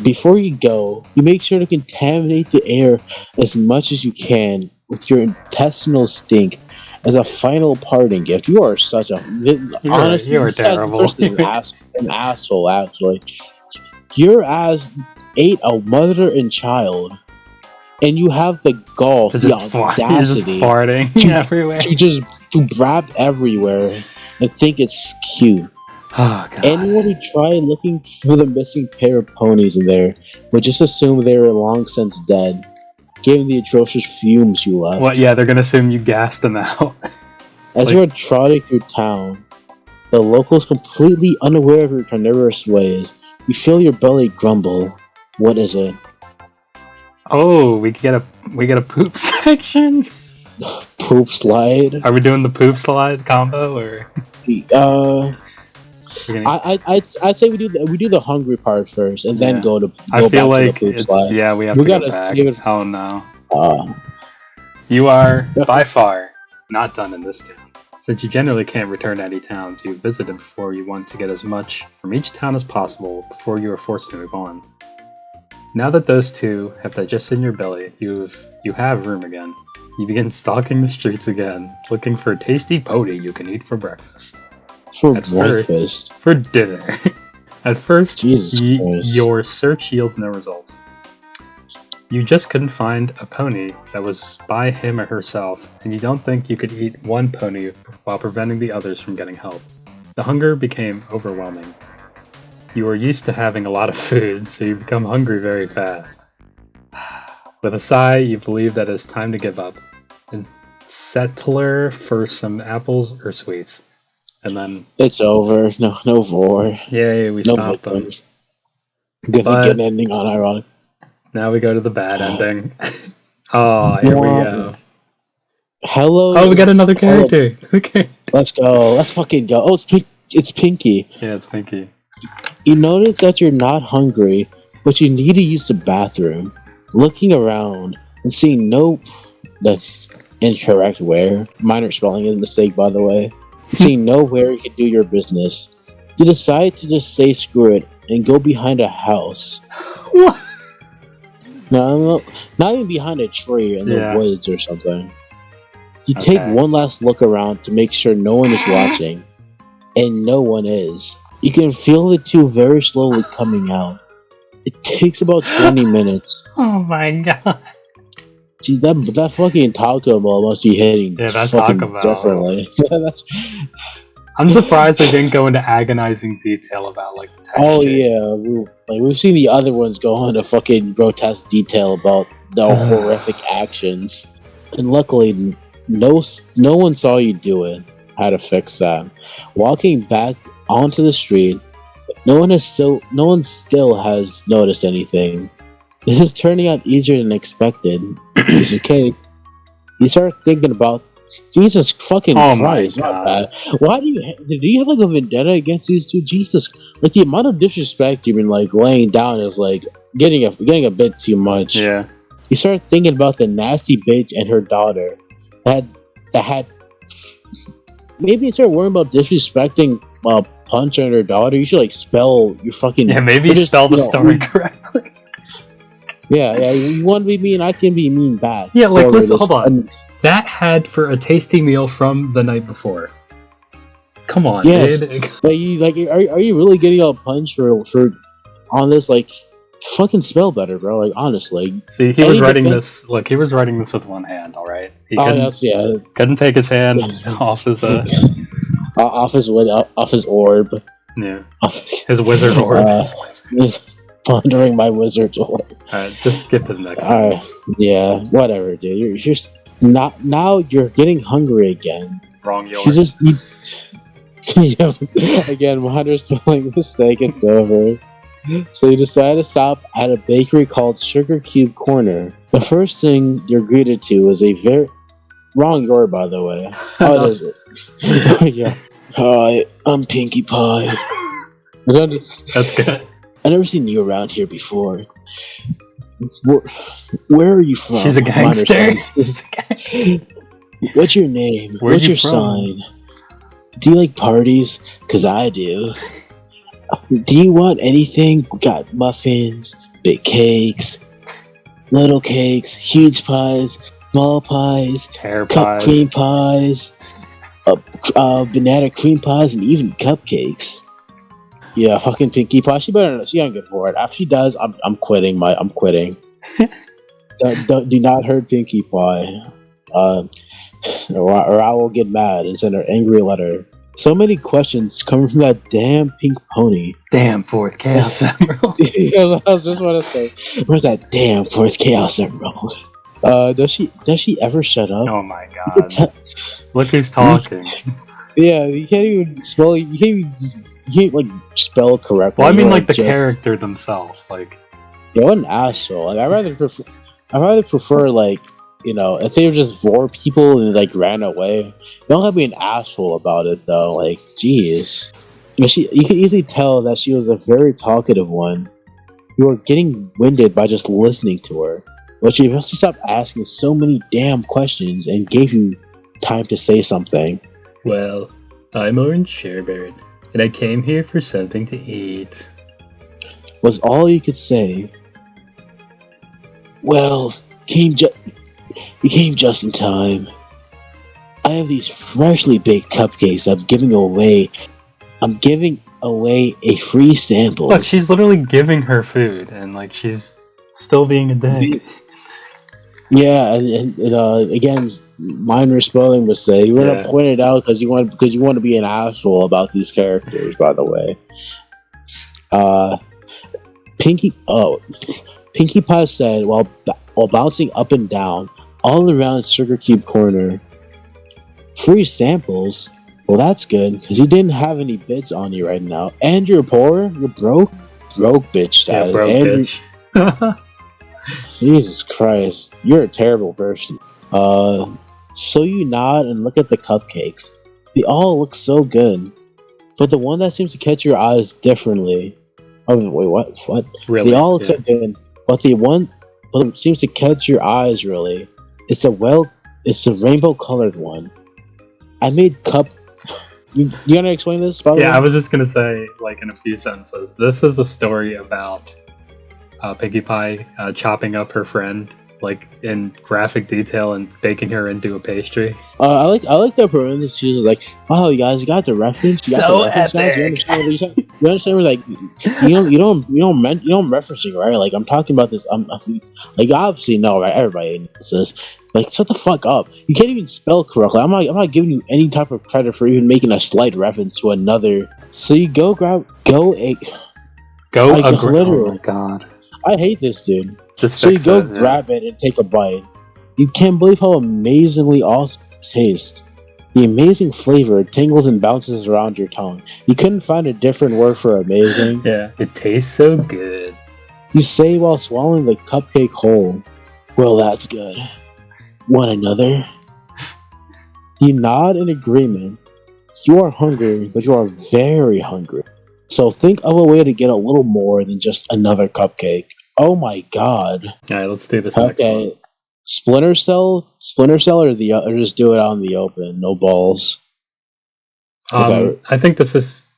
B: Before you go, you make sure to contaminate the air as much as you can with your intestinal stink as a final parting gift. You are such a honestly,
A: you are terrible.
B: An asshole, actually. Your ass ate a mother and child, and you have the gall, the audacity,
A: farting everywhere,
B: to grab everywhere and think it's cute.
A: Oh, God.
B: Anyone who tried looking for the missing pair of ponies in there would just assume they were long since dead, given the atrocious fumes you left.
A: What? Yeah, they're gonna assume you gassed them out.
B: As you are trotting through town, the locals completely unaware of your carnivorous ways, you feel your belly grumble. What is it?
A: Oh, we get a poop section.
B: Poop slide.
A: Are we doing the poop slide combo or?
B: I'd say we do the hungry part first, and then go
A: I feel
B: back
A: like
B: to the poop slide.
A: Yeah, we have to go back. Oh no. You are by far not done in this town. Since you generally can't return to any towns you visited before, you want to get as much from each town as possible before you are forced to move on. Now that those two have digested in your belly, you have room again. You begin stalking the streets again, looking for a tasty pony you can eat for breakfast. For dinner. At first, your search yields no results. You just couldn't find a pony that was by him or herself, and you don't think you could eat one pony while preventing the others from getting help. The hunger became overwhelming. You are used to having a lot of food, so you become hungry very fast. With a sigh, you believe that it's time to give up and settle for some apples or sweets. And then
B: It's over. No more.
A: Yay, we
B: No
A: stopped them.
B: more. Good ending on ironic.
A: Now we go to the bad ending. Oh, here we go.
B: Hello.
A: Oh, we got another character. Okay.
B: Let's go. Let's fucking go. Oh, it's Pinky.
A: Yeah, it's Pinky.
B: You notice that you're not hungry, but you need to use the bathroom. Looking around and seeing that's incorrect where. Minor spelling mistake, by the way. Seeing nowhere you can do your business. You decide to just say screw it and go behind a house.
A: What?
B: No, not even behind a tree in the woods or something. You take
A: Okay.
B: one last look around to make sure no one is watching. And no one is. You can feel the two very slowly coming out. It takes about 20 minutes.
A: Oh my god.
B: Gee, that fucking Taco Bell must be hitting
A: Yeah, that
B: fucking
A: Taco Bell.
B: differently.
A: I'm surprised they didn't go into agonizing detail about like the texture.
B: Oh yeah, we've seen the other ones go into fucking grotesque detail about the horrific actions, and luckily, no one saw you do it. How to fix that? Walking back onto the street, no one still has noticed anything. This is turning out easier than expected. Piece of cake. You start thinking about Jesus fucking Christ.
A: My God.
B: Why do you have like a vendetta against these two? Jesus, like the amount of disrespect you've been like laying down is like getting a bit too much.
A: Yeah.
B: You start thinking about the nasty bitch and her daughter that had. Maybe you start worrying about disrespecting Punch and her daughter. You should like spell your fucking.
A: Yeah, maybe spell the story correctly.
B: Yeah. You want to be mean, I can be mean back.
A: Yeah, like listen, hold on. That had for a tasty meal from the night before. Come on,
B: yes.
A: dude.
B: Are you really getting a punch for on this? Like, fucking spell better, bro. Like, honestly.
A: See, he was writing this. Look, he was writing this with one hand. All right. He couldn't take his hand off his
B: off his orb.
A: Yeah. His wizard orb.
B: Pondering my wizard's orb.
A: Alright, just skip to the next.
B: Yeah, whatever, dude. You're just not now. You're getting hungry again.
A: Wrong. You
B: again, minor spelling mistake. It's over. So you decide to stop at a bakery called Sugar Cube Corner. The first thing you're greeted to is a very wrong your, by the way. How is it? Yeah. Hi, I'm Pinkie Pie.
A: That's good.
B: I've never seen you around here before. Where are you from?
A: She's a gangster.
B: What's your name?
A: Where's
B: your sign? Do you like parties? 'Cause I do. Do you want anything? We got muffins, big cakes, little cakes, huge pies, small pies,
A: pear pies,
B: cream pies, banana cream pies, and even cupcakes. Yeah, fucking Pinkie Pie. She ain't good for it. After she does, I'm quitting. I'm quitting. Do not hurt Pinkie Pie, or I will get mad and send her angry letter. So many questions coming from that damn pink pony.
A: Damn fourth Chaos Emerald.
B: I was just want to say, where's that damn fourth Chaos Emerald? Does she ever shut up?
A: Oh my god! Look who's talking.
B: Yeah, you can't even spell. You can't like spell correctly.
A: Well, I mean, like the character themselves, like.
B: Yeah, what an asshole! Like, I rather prefer like, you know, if they were just vor people and like ran away. Don't have to be an asshole about it though. Like, jeez. You can easily tell that she was a very talkative one. You were getting winded by just listening to her, but she eventually stopped asking so many damn questions and gave you time to say something.
A: Well, I'm Orange Sherbird, and I came here for something to eat.
B: Was all you could say. Well, you came just in time. I have these freshly baked cupcakes I'm giving away. I'm giving away a free sample.
A: Look, she's literally giving her food, and like she's still being a dick.
B: Yeah, and again, minor spelling mistake. You want to point it out because you want to be an asshole about these characters. By the way, Pinkie Pie said, "Well, while bouncing up and down all around Sugar Cube Corner. Free samples? Well, that's good, because you didn't have any bids on you right now. And you're poor? You're broke? Broke bitch status.
A: Yeah, broke bitch.
B: Jesus Christ. You're a terrible person. So you nod and look at the cupcakes. They all look so good. But the one that seems to catch your eyes differently. Oh, wait, what? What?
A: Really?
B: They all look so good. But it seems to catch your eyes really. It's the rainbow colored one. I made You gonna explain this?
A: Yeah, I was just gonna say, like, in a few sentences. This is a story about Pinkie Pie chopping up her friend, like, in graphic detail and baking her into a pastry.
B: I like the parentheses. She was like, "Wow, you guys got the reference. You got
A: So
B: the reference, guys?
A: epic.
B: You understand? We're like, you don't referencing, right? Like, I'm talking about this. Like, obviously, no, right? Everybody knows this. Like, shut the fuck up. You can't even spell correctly. I'm not giving you any type of credit for even making a slight reference to another. So you go
A: a
B: glitter.
A: Oh my god.
B: I hate this dude.
A: Just
B: so you
A: fix
B: go
A: it, yeah.
B: grab it and take a bite. You can't believe how amazingly awesome it tastes. The amazing flavor tingles and bounces around your tongue. You couldn't find a different word for amazing.
A: Yeah, it tastes so good.
B: You say while swallowing the cupcake whole. Well, that's good. Want another? You nod in agreement. You are hungry, but you are very hungry. So think of a way to get a little more than just another cupcake. Oh my god.
A: Alright, let's do this next one.
B: Splinter Cell, or just do it out in the open, no balls.
A: I think this is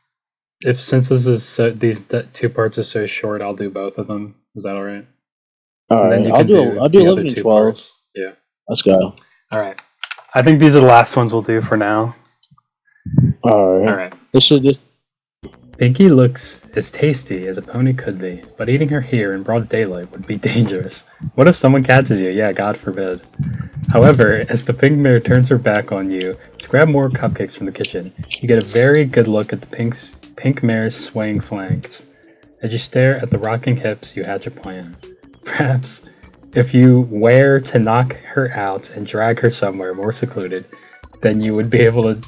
A: since this is these two parts are so short, I'll do both of them. Is that alright?
B: Alright, I'll do 11 and 12.
A: Parts. Yeah.
B: Let's go.
A: Alright. I think these are the last ones we'll do for now.
B: Alright.
A: Pinkie looks as tasty as a pony could be, but eating her here in broad daylight would be dangerous. What if someone catches you? Yeah, God forbid. However, as the pink mare turns her back on you to grab more cupcakes from the kitchen, you get a very good look at the pink mare's swaying flanks. As you stare at the rocking hips, you hatch a plan. Perhaps, if you were to knock her out and drag her somewhere more secluded, then you would be able to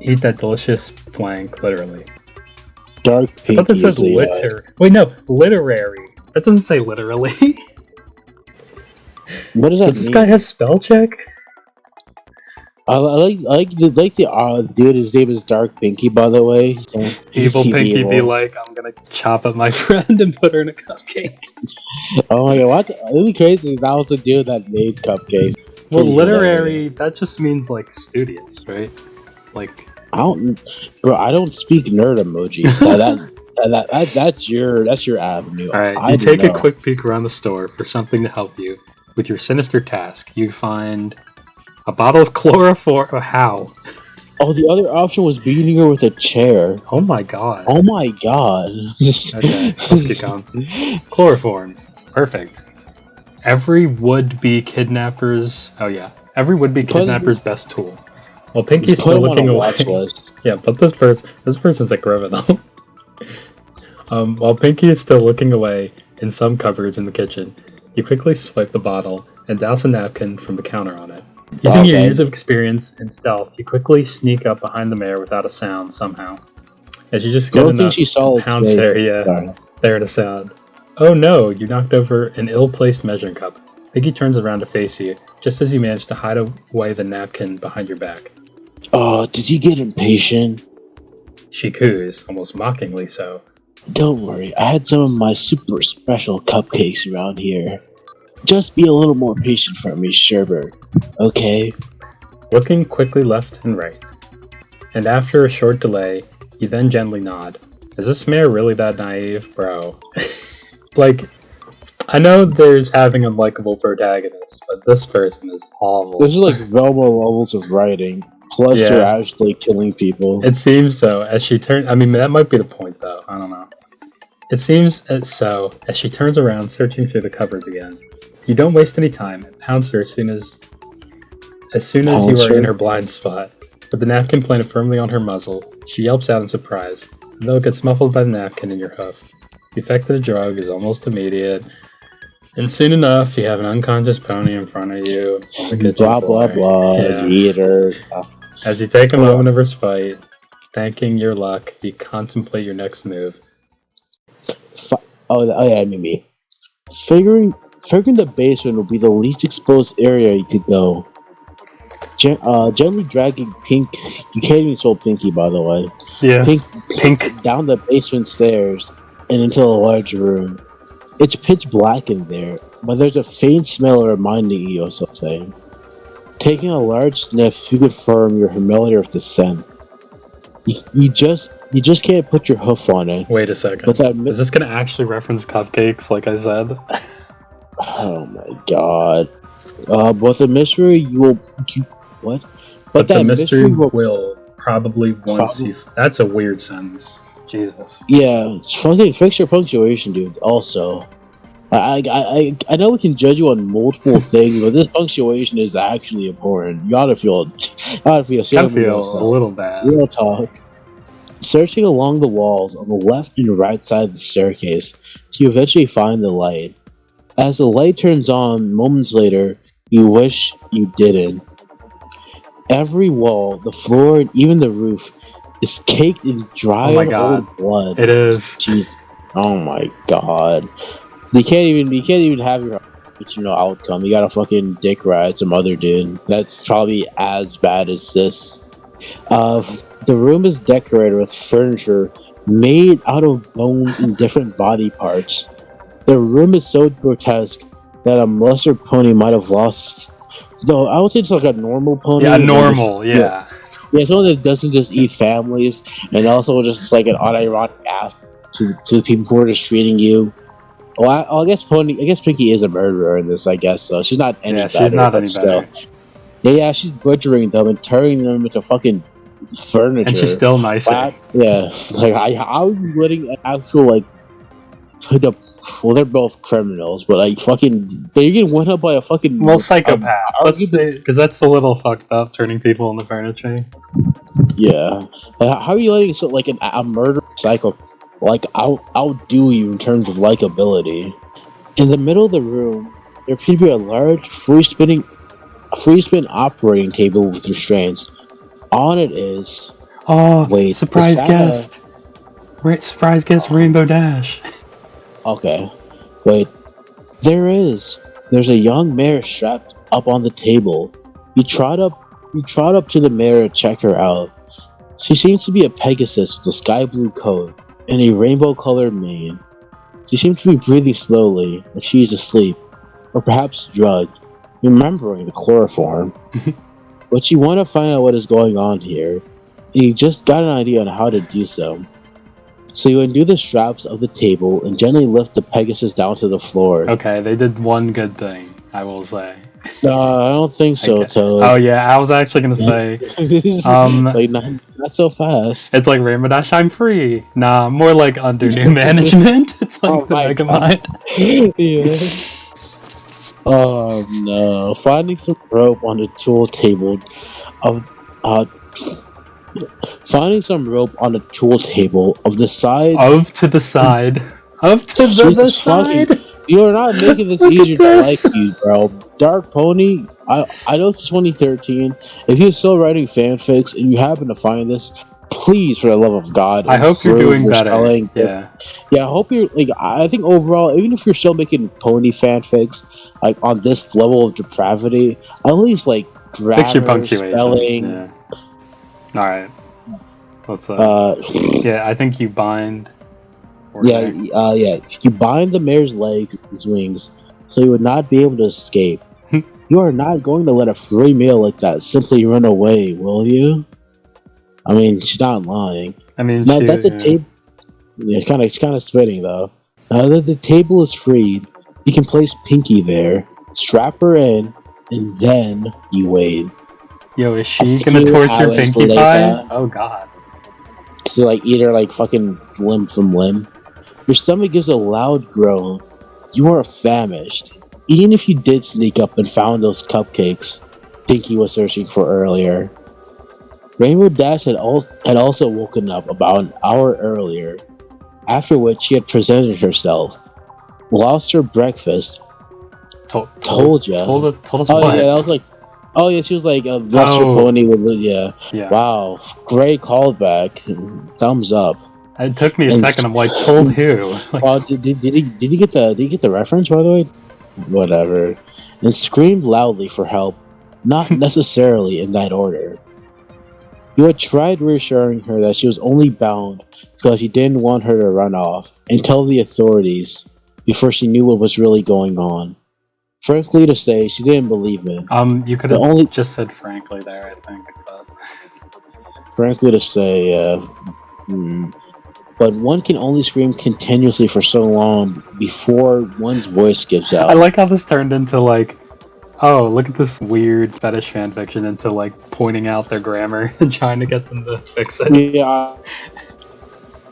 A: eat that delicious flank, literally.
B: Dark pink.
A: I thought that says Wait, no, literary. That doesn't say literally.
B: What does that mean?
A: Does this guy have spell check?
B: I like the dude. His name is Dark Pinky, by the way. So
A: Evil Pinky be like, I'm gonna chop up my friend and put her in a cupcake.
B: Oh my god, what? It would be crazy if that was the dude that made cupcakes.
A: Well, literary, that just means like studious, right? Like,
B: I don't speak nerd emoji. That's your avenue.
A: Alright, you take a quick peek around the store for something to help you with your sinister task. You find a bottle of chloroform. How?
B: Oh, the other option was beating her with a chair.
A: Oh my god.
B: Okay,
A: let's get going. Chloroform. Perfect. Every would-be kidnapper's best tool. Well, Pinky's still looking away. Yeah, but this person's a criminal. While Pinky is still looking away in some cupboards in the kitchen, you quickly swipe the bottle and douse a napkin from the counter on it. Using your years of experience and stealth, you quickly sneak up behind the mare without a sound somehow. As you just get enough to pounce there to sound. Oh no, you knocked over an ill-placed measuring cup. Pinky turns around to face you, just as you manage to hide away the napkin behind your back.
B: Oh, did you get impatient?
A: She coos, almost mockingly so.
B: Don't worry, I had some of my super special cupcakes around here. Just be a little more patient for me, Sherbert. Okay?
A: Looking quickly left and right. And after a short delay, you then gently nod. Is this mare really that naive, bro? Like, I know there's having unlikable protagonists, but this person is awful.
B: This is like Velma levels of writing. Plus, you're actually killing people.
A: It seems so. As she turns, I mean, that might be the point, though. I don't know. It seems so as she turns around, searching through the cupboards again. You don't waste any time and pounce her as soon as you are in her blind spot. With the napkin planted firmly on her muzzle, she yelps out in surprise, though it gets muffled by the napkin in your hoof. The effect of the drug is almost immediate. And soon enough, you have an unconscious pony in front of you. On the kitchen
B: Blah blah
A: floor.
B: blah.
A: Yeah.
B: Eater.
A: As you take a moment of respite, thanking your luck, you contemplate your next move.
B: Oh yeah, me. Figuring the basement will be the least exposed area you could go. Gently dragging Pink. You can't even spell Pinky, by the way.
A: Yeah.
B: Pink down the basement stairs and into a large room. It's pitch black in there, but there's a faint smell reminding you of something. Taking a large sniff, you confirm you're familiar with the scent. You just can't put your hoof on it.
A: Wait a second. Is this gonna actually reference cupcakes, like I said?
B: Oh my god. But the mystery what?
A: But the mystery will probably once you. That's a weird sentence. Jesus.
B: Yeah, fucking fix your punctuation, dude. Also, I know we can judge you on multiple things, but this punctuation is actually important. You gotta feel
A: a little bad.
B: Real talk. Searching along the walls on the left and right side of the staircase, you eventually find the light. As the light turns on moments later, you wish you didn't. Every wall, the floor, and even the roof is caked in dried old blood.
A: It is.
B: Jeez. Oh my god. You can't even have your outcome. You gotta fucking dick ride some other dude. That's probably as bad as this. The room is decorated with furniture made out of bones and different body parts. The room is so grotesque that a lesser pony might have lost. Though I would say it's like a normal pony.
A: Yeah, normal. Yeah,
B: someone that doesn't just eat families, and also just like an unironic ass to the people who are just treating you. Well, I guess Pinky is a murderer in this. I guess so. She's not any better.
A: She's not any better.
B: Yeah, she's butchering them and turning them into fucking furniture.
A: And she's still nicer.
B: Yeah, like how are you letting an actual well, they're both criminals, but they're getting went up by a fucking
A: psychopath. Because that's a little fucked up, turning people into furniture.
B: Yeah, how are you letting a murder psycho outdo you in terms of likability? In the middle of the room, there appears to be a large free spin operating table with restraints. On it is
A: surprise guest. Surprise guest Rainbow Dash.
B: Okay, wait. There's a young mare strapped up on the table. You trot up to the mare to check her out. She seems to be a Pegasus with a sky blue coat and a rainbow-colored mane. She seems to be breathing slowly, like she's asleep, or perhaps drugged, remembering the chloroform. But you want to find out what is going on here, and you just got an idea on how to do so. So you undo the straps of the table and gently lift the Pegasus down to the floor.
A: Okay, they did one good thing, I will say.
B: No, I don't think so, Toad.
A: Oh yeah, I was actually gonna say,
B: not so fast.
A: It's like Rainbow Dash, I'm free. Nah, more like under new management. It's like the Megamind.
B: Yeah. Oh no! Finding some rope on the tool table Finding some rope on a tool table of the side.
A: To the side.
B: You're not making this easier to like you, bro. Dark Pony, I know it's 2013. If you're still writing fanfics and you happen to find this, please, for the love of God,
A: I hope you're doing better.
B: Spelling.
A: Yeah,
B: I hope you're I think overall, even if you're still making pony fanfics, on this level of depravity, at least grammar,
A: fix your punctuation.
B: Spelling.
A: Yeah. All right. Let's I think you bind.
B: You bind the mare's legs and wings, so you would not be able to escape. You are not going to let a free meal like that simply run away, will you? I mean, she's not lying.
A: I mean,
B: now that the table, it's kind of spitting though. Now that the table is freed, you can place Pinky there, strap her in, and then you wait.
A: Yo, is she gonna torture Pinkie Pie? Oh god.
B: So eat her fucking limb from limb. Your stomach gives a loud groan. You are famished. Even if you did sneak up and found those cupcakes Pinky was searching for earlier. Rainbow Dash had also woken up about an hour earlier, after which she had presented herself, lost her breakfast, Told ya.
A: Told us
B: Oh
A: what?
B: yeah, that was like. Oh yeah, she was like a lesser pony with yeah. Wow, great callback. Thumbs up.
A: It took me a second. I'm like, told who? Like,
B: well, did he get the reference by the way? Whatever. And screamed loudly for help, not necessarily in that order. You had tried reassuring her that she was only bound because you didn't want her to run off and tell the authorities before she knew what was really going on. Frankly to say, she didn't believe it.
A: You could have just said frankly there, I think. But...
B: frankly to say, but one can only scream continuously for so long before one's voice gives out.
A: I like how this turned into like, oh, look at this weird fetish fanfiction, into like pointing out their grammar and trying to get them to fix it.
B: Yeah.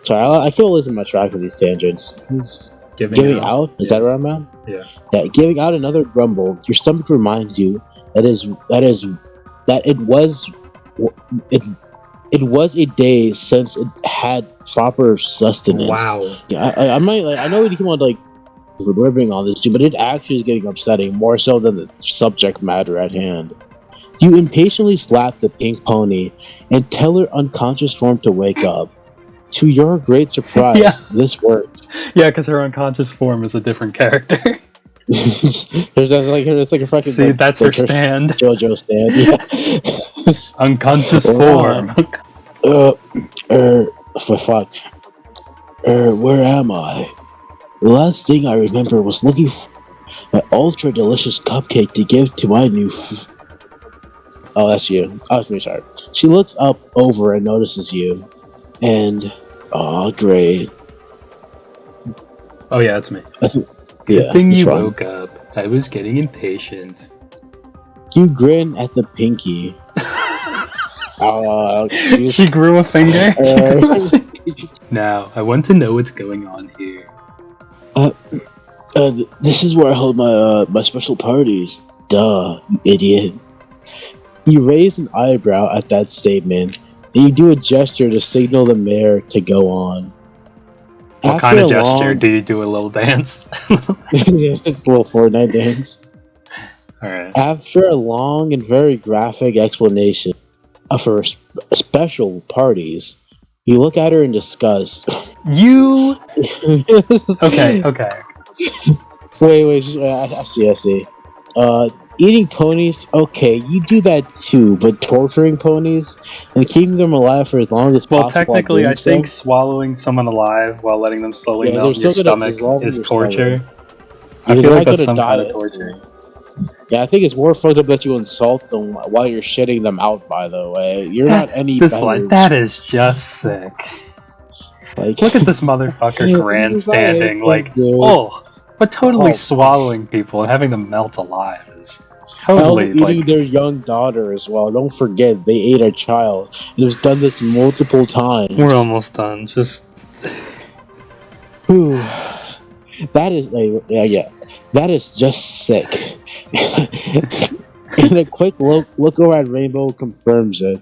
B: Sorry, I can't listen my track of these tangents. Giving out? Is that where I'm at?
A: Yeah.
B: Yeah, giving out another grumble. Your stomach reminds you that it was a day since it had proper sustenance.
A: Wow.
B: Yeah, I might I know we keep on like ribbing on this too, but it actually is getting upsetting more so than the subject matter at hand. You impatiently slap the pink pony and tell her unconscious form to wake up. To your great surprise, this worked.
A: Yeah, because her unconscious form is a different character.
B: There's like a fucking.
A: See, that's her stand.
B: JoJo stand. Yeah.
A: Unconscious form.
B: For fuck. Where am I? The last thing I remember was looking for an ultra delicious cupcake to give to my new. Oh, that's you. Oh, that's me. Sorry. She looks up over and notices you, and great.
A: Oh yeah, it's me.
B: Good
A: thing you woke up. I was getting impatient.
B: You grin at the pinky.
A: She grew a finger. Now, I want to know what's going on here.
B: This is where I hold my special parties. Duh, you idiot. You raise an eyebrow at that statement, and you do a gesture to signal the mayor to go on.
A: What kind of gesture? Do you do a little dance?
B: A little Fortnite dance.
A: Alright.
B: After a long and very graphic explanation of her special parties, you look at her in disgust.
A: You... Okay.
B: Wait, I see. Eating ponies, okay, you do that too, but torturing ponies and keeping them alive for as long as possible.
A: Well, technically, I think swallowing someone alive while letting them slowly melt in your stomach is torture. I feel like that's some kind of torture.
B: Yeah, I think it's more fucked up that you insult them while you're shitting them out, by the way. You're not any better.
A: That is just sick. Like, look at this motherfucker grandstanding, like, but totally swallowing people and having them melt alive is totally
B: eating their young daughter as well. Don't forget, they ate a child. And they've done this multiple times.
A: We're almost done. Just...
B: That is, that is just sick. And a quick look around Rainbow confirms it.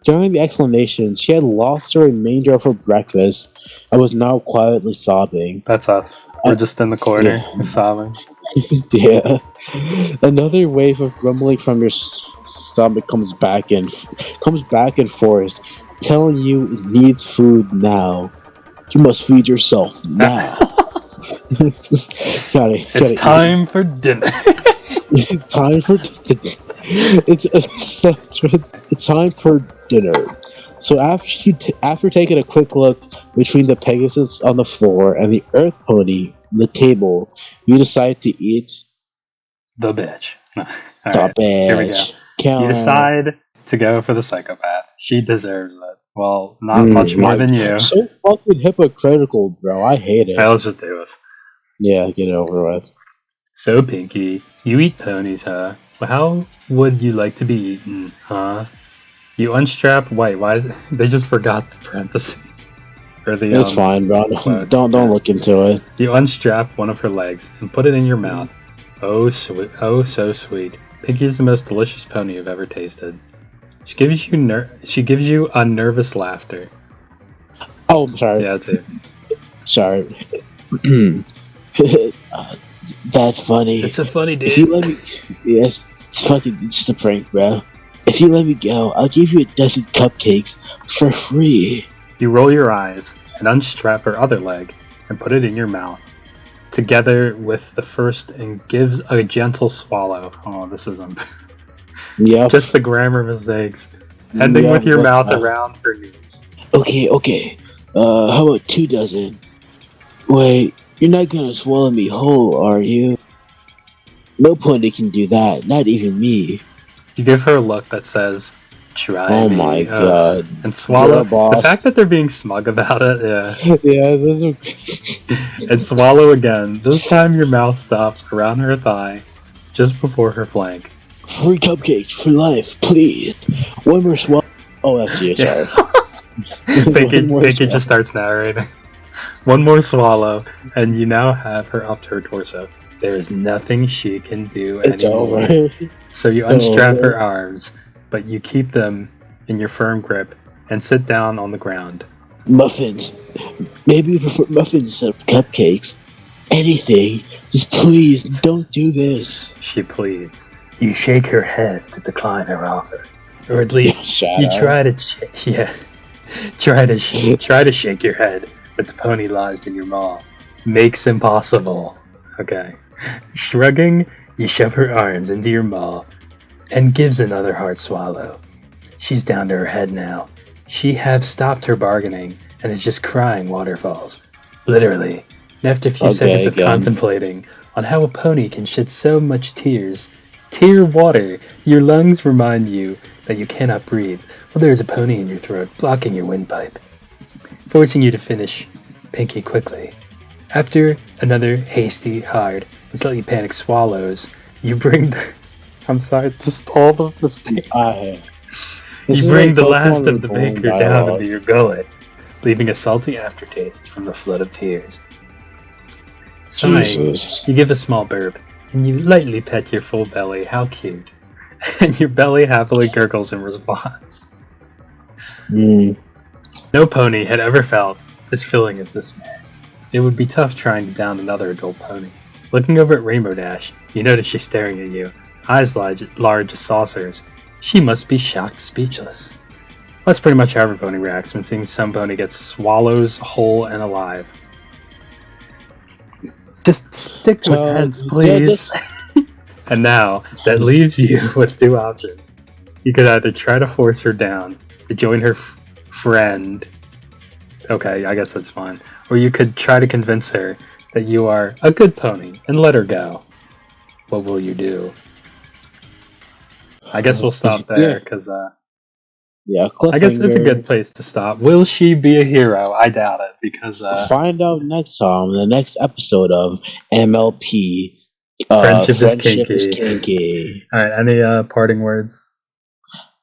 B: During the explanation, she had lost the remainder of her breakfast and was now quietly sobbing.
A: That's us. We're just in the corner, sobbing.
B: Yeah. Another wave of grumbling from your stomach comes back and forth, telling you it needs food now. You must feed yourself now.
A: It's time for dinner.
B: Time for dinner. It's time for dinner. So after taking a quick look between the Pegasus on the floor and the Earth Pony on the table, you decide to eat
A: the bitch.
B: The bitch.
A: Here we go. You decide to go for the psychopath. She deserves it. Well, not much more than you.
B: So fucking hypocritical, bro. I hate it.
A: Hey, let's just do this.
B: Yeah, get it over with.
A: So, Pinky, you eat ponies, huh? Well, how would you like to be eaten, huh? You unstrap. Wait, why is it? They just forgot the parentheses. Or the,
B: it's fine, bro. Don't look into it.
A: You unstrap one of her legs and put it in your mouth. Oh, sweet. Oh, so sweet. Pinky is the most delicious pony you've ever tasted. She gives you a nervous laughter.
B: Oh, I'm sorry.
A: Yeah, that's it.
B: Sorry. That's funny.
A: It's so funny,
B: If you
A: dude.
B: let me, yes, it's fucking just a prank, bro. If you let me go, I'll give you a dozen cupcakes for free.
A: You roll your eyes and unstrap her other leg and put it in your mouth, together with the first, and gives a gentle swallow. Oh, this isn't
B: Yep.
A: just the grammar mistakes. Ending with your mouth around her knees.
B: Okay. How about 2 dozen? Wait, you're not gonna swallow me whole, are you? No pony can do that, not even me.
A: You give her a look that says, "Try
B: Oh
A: me."
B: my
A: Ugh.
B: god.
A: And swallow.
B: Yeah, boss.
A: The fact that they're being smug about it, yeah.
B: Yeah, those are...
A: And swallow again. This time your mouth stops around her thigh, just before her flank.
B: Free cupcakes for life, please. One more swallow. Oh, that's you, sorry.
A: Pinky just starts narrating. One more swallow, and you now have her up to her torso. There is nothing she can do
B: It's
A: anymore.
B: over.
A: So you unstrap her arms, but you keep them in your firm grip and sit down on the ground.
B: Muffins. Maybe you prefer muffins instead of cupcakes. Anything. Just please, don't do this.
A: She pleads. You shake her head to decline her offer, or at least
B: Shut
A: you
B: up.
A: try to try to shake your head, but the pony lodged in your maw makes impossible. Okay. Shrugging, you shove her arms into your maw and gives another hard swallow. She's down to her head now. She have stopped her bargaining and is just crying waterfalls. Literally. And after a few seconds of contemplating on how a pony can shed so much tear water, your lungs remind you that you cannot breathe. Well, there is a pony in your throat, blocking your windpipe, forcing you to finish Pinky quickly. After another hasty, hard, and slightly panicked swallows, you bring the... I'm sorry, just all the mistakes. You bring the last of the baker down into your gullet, leaving a salty aftertaste from the flood of tears. Sighing, you give a small burp, and you lightly pet your full belly. How cute. And your belly happily gurgles in response. No pony had ever felt as filling as this man. It would be tough trying to down another adult pony. Looking over at Rainbow Dash, you notice she's staring at you, eyes large as saucers. She must be shocked speechless. That's pretty much how every pony reacts when seeing some pony get swallows whole and alive. Just stick with heads, please. And now, that leaves you with 2 options. You could either try to force her down to join her friend. Okay, I guess that's fine. Or you could try to convince her that you are a good pony and let her go. What will you do? I guess we'll stop there, because I guess it's a good place to stop. Will she be a hero? I doubt it, because
B: find out next time in the next episode of MLP.
A: Friendship is kinky. Alright, any parting words?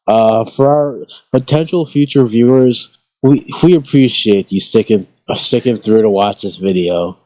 B: For our potential future viewers, we appreciate you sticking through to watch this video.